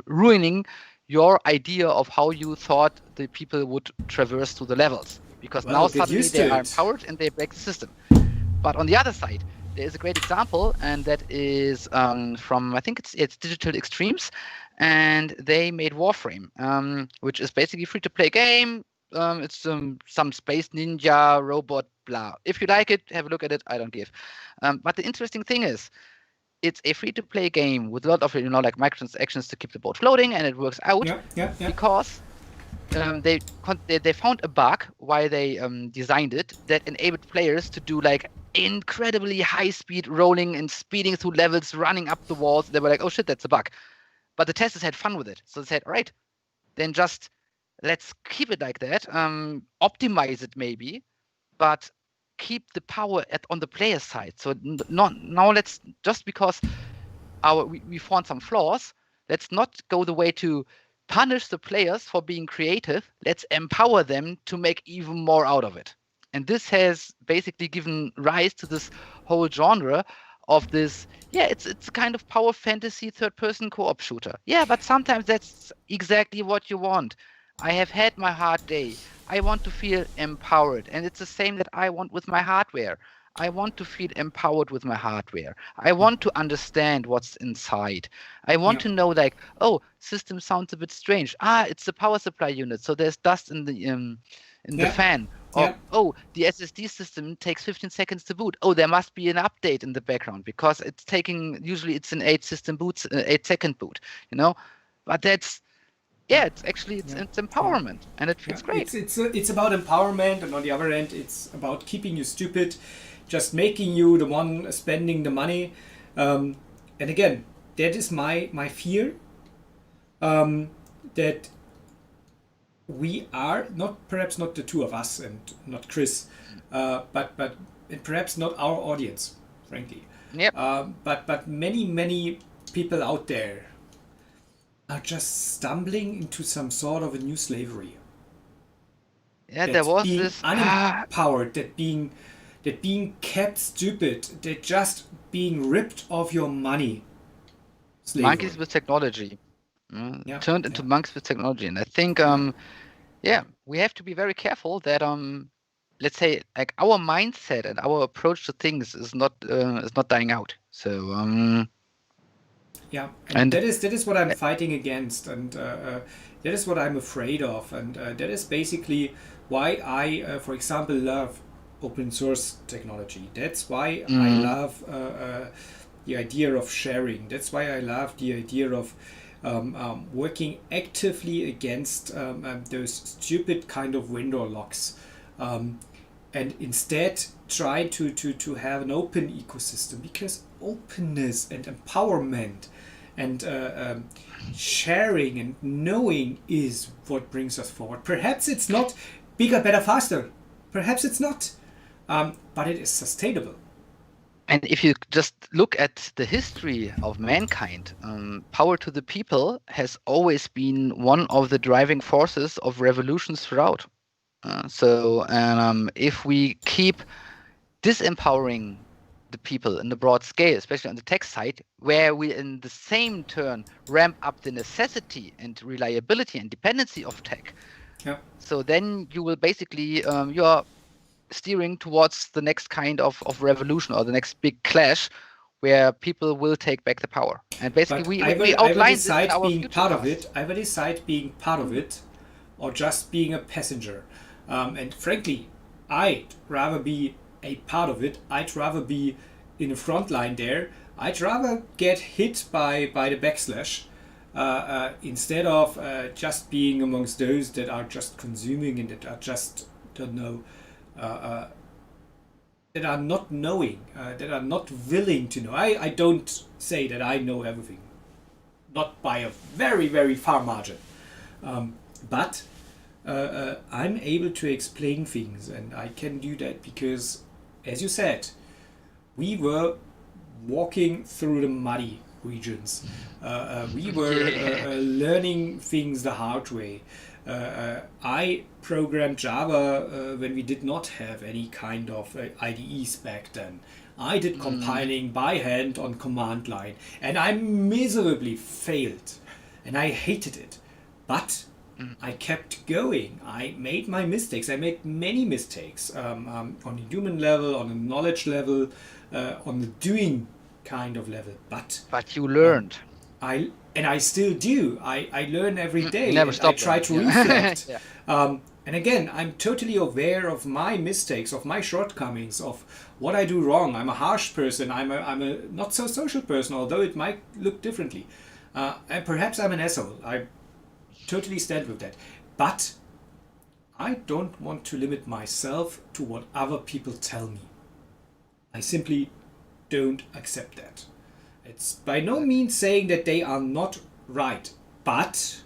ruining your idea of how you thought the people would traverse through the levels. Because now suddenly they are empowered and they break the system. But on the other side, there is a great example, and that is from, I think it's Digital Extremes, and they made Warframe, which is basically a free-to-play game. It's some space ninja robot blah. If you like it, have a look at it. I don't give. But the interesting thing is, it's a free-to-play game with a lot of like microtransactions to keep the boat floating, and it works out because they found a bug while they designed it that enabled players to do like incredibly high speed rolling and speeding through levels, running up the walls. They were like, oh shit, that's a bug. But the testers had fun with it. So they said, all right, then just let's keep it like that, optimize it maybe, but keep the power on the player side. So now let's, just because we found some flaws, let's not go the way to punish the players for being creative. Let's empower them to make even more out of it. And this has basically given rise to this whole genre of this, it's a kind of power fantasy third-person co-op shooter. Yeah, but sometimes that's exactly what you want. I have had my hard day. I want to feel empowered. And it's the same that I want with my hardware. I want to feel empowered with my hardware. I want to understand what's inside. I want to know, like, oh, system sounds a bit strange. It's the power supply unit, so there's dust in the fan. Or, oh, the SSD system takes 15 seconds to boot. Oh, there must be an update in the background because it's taking, usually it's an 8-second boot, But that's, it's actually, it's empowerment, and it feels great. It's about empowerment, and on the other end, it's about keeping you stupid, just making you the one spending the money. And again, that is my fear, that we are perhaps not the two of us and not Chris, but perhaps not our audience, frankly. But many people out there are just stumbling into some sort of a new slavery. There was being this unempowered, that being kept stupid, that just being ripped of your money. Slavery. Monkeys with technology. Turned into monks with technology. And I think we have to be very careful that let's say, like, our mindset and our approach to things is not dying out. So Yeah, and And that is what I'm fighting against, and that is what I'm afraid of, and that is basically why I, for example, love open source technology. That's why I mm, love the idea of sharing. That's why I love the idea of working actively against those stupid kind of window locks. Um, and instead try to have an open ecosystem, because openness and empowerment and sharing and knowing is what brings us forward. Perhaps it's not bigger, better, faster. Perhaps it's not, but it is sustainable. and if you just look at the history of mankind, power to the people has always been one of the driving forces of revolutions throughout. If we keep disempowering the people in the broad scale, especially on the tech side, where we in the same turn ramp up the necessity and reliability and dependency of tech, Yeah. so then you will basically you are steering towards the next kind of revolution or the next big clash where people will take back the power. And basically But we I will outlined this in decide our being future part of cast. it. I will decide being part of it, or just being a passenger. And frankly, I'd rather be a part of it. I'd rather be in the front line there. I'd rather get hit by the backslash instead of just being amongst those that are just consuming and that are just, don't know, uh, that are not knowing, that are not willing to know. I don't say that I know everything, not by a very, very far margin. But I'm able to explain things, and I can do that because, as you said, we were walking through the muddy regions. We were Yeah. learning things the hard way. I programmed Java when we did not have any kind of IDEs back then. I did Mm, compiling by hand on command line, and I miserably failed, and I hated it. But mm. I kept going. I made my mistakes. I made many mistakes on a human level, on a knowledge level, on the doing kind of level. But But you um, learned. I still do. I learn every day, Never and I stop try learning. to Yeah. reflect. Yeah. And again, I'm totally aware of my mistakes, of my shortcomings, of what I do wrong. I'm a harsh person. I'm a not so social person, although it might look differently. And perhaps I'm an asshole. I totally stand with that. But I don't want to limit myself to what other people tell me. I simply don't accept that. It's by no Exactly. means saying that they are not right, but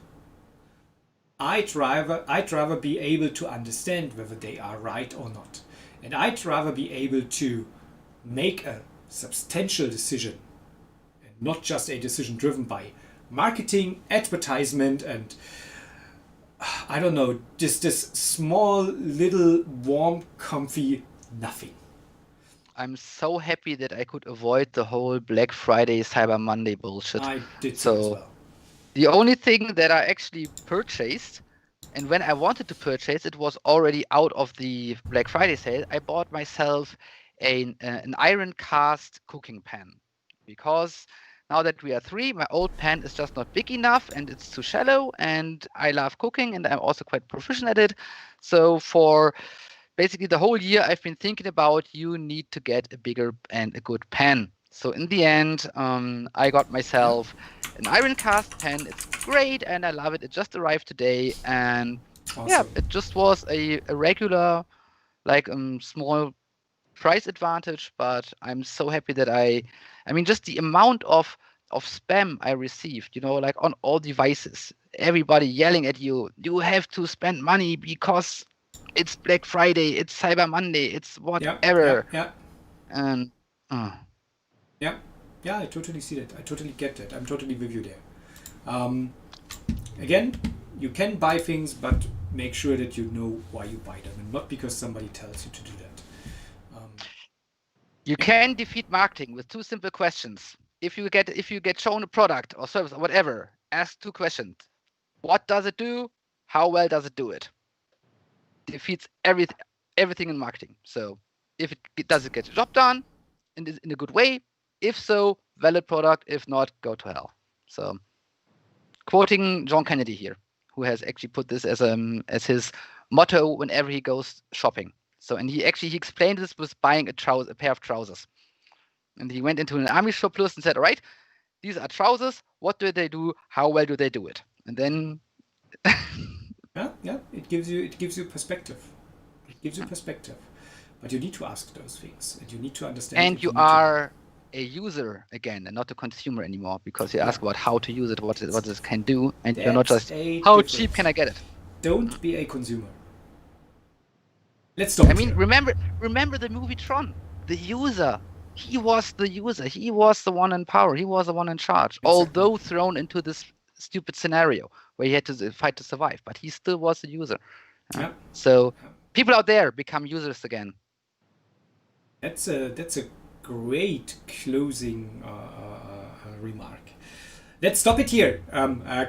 I'd rather be able to understand whether they are right or not. And I'd rather be able to make a substantial decision and not just a decision driven by marketing, advertisement, and I don't know, just this small, little, warm, comfy nothing. I'm so happy that I could avoid the whole Black Friday, Cyber Monday bullshit. I did so as So well. the only thing that I actually purchased, and when I wanted to purchase, it was already out of the Black Friday sale. I bought myself an iron cast cooking pan because now that we are three, my old pan is just not big enough and it's too shallow. And I love cooking and I'm also quite proficient at it. So for basically the whole year I've been thinking about you need to get a bigger and a good pan. So in the end, I got Yeah, myself an iron cast pan. It's great and I love it. It just arrived today, and yeah, awesome. it just was a regular like small price advantage, but I'm so happy that I mean just the amount of spam I received, like on all devices, everybody yelling at you, you have to spend money because it's Black Friday, it's Cyber Monday, it's Yeah, yeah, whatever. yeah, And uh, yeah. Yeah, I totally see that. I totally get that. I'm totally with you there. Um, Again, you can buy things, but make sure that you know why you buy them and not because somebody tells you to do that. you Yeah, can defeat marketing with two simple questions. If you get shown a product or service or whatever, ask two questions. What does it do? How well does it do it? Defeats everything in marketing. So if it does it get the job done in a good way? If so, valid product. If not, go to hell. So, quoting John Kennedy here, who has actually put this as his motto whenever he goes shopping. So, and he explained this with buying a pair of trousers. And he went into an army shop plus and said, all right, these are trousers. What do they do? How well do they do it? And then Yeah, it gives you perspective. It gives you perspective. But you need to ask those things, and you need to understand. and you are a user again and not a consumer anymore, because you ask about how to use it, what this can do, and you're not just how cheap can I get it. Don't be a consumer. Let's stop. I mean, remember the movie Tron. The user. He was the user. He was the one in power. He was the one in charge. Exactly. Although thrown into this stupid scenario where he had to fight to survive, but he still was the user. Yeah. So people out there become users again. That's a great closing remark. Let's stop it here.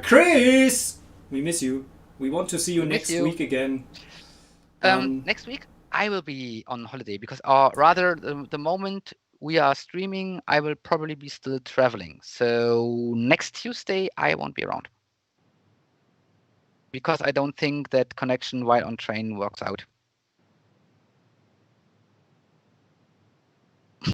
Chris, we miss you. We want to see you next week again. Next week I will be on holiday because, rather, the moment we are streaming, I will probably be still traveling. So next Tuesday I won't be around because I don't think that connection while on train works out.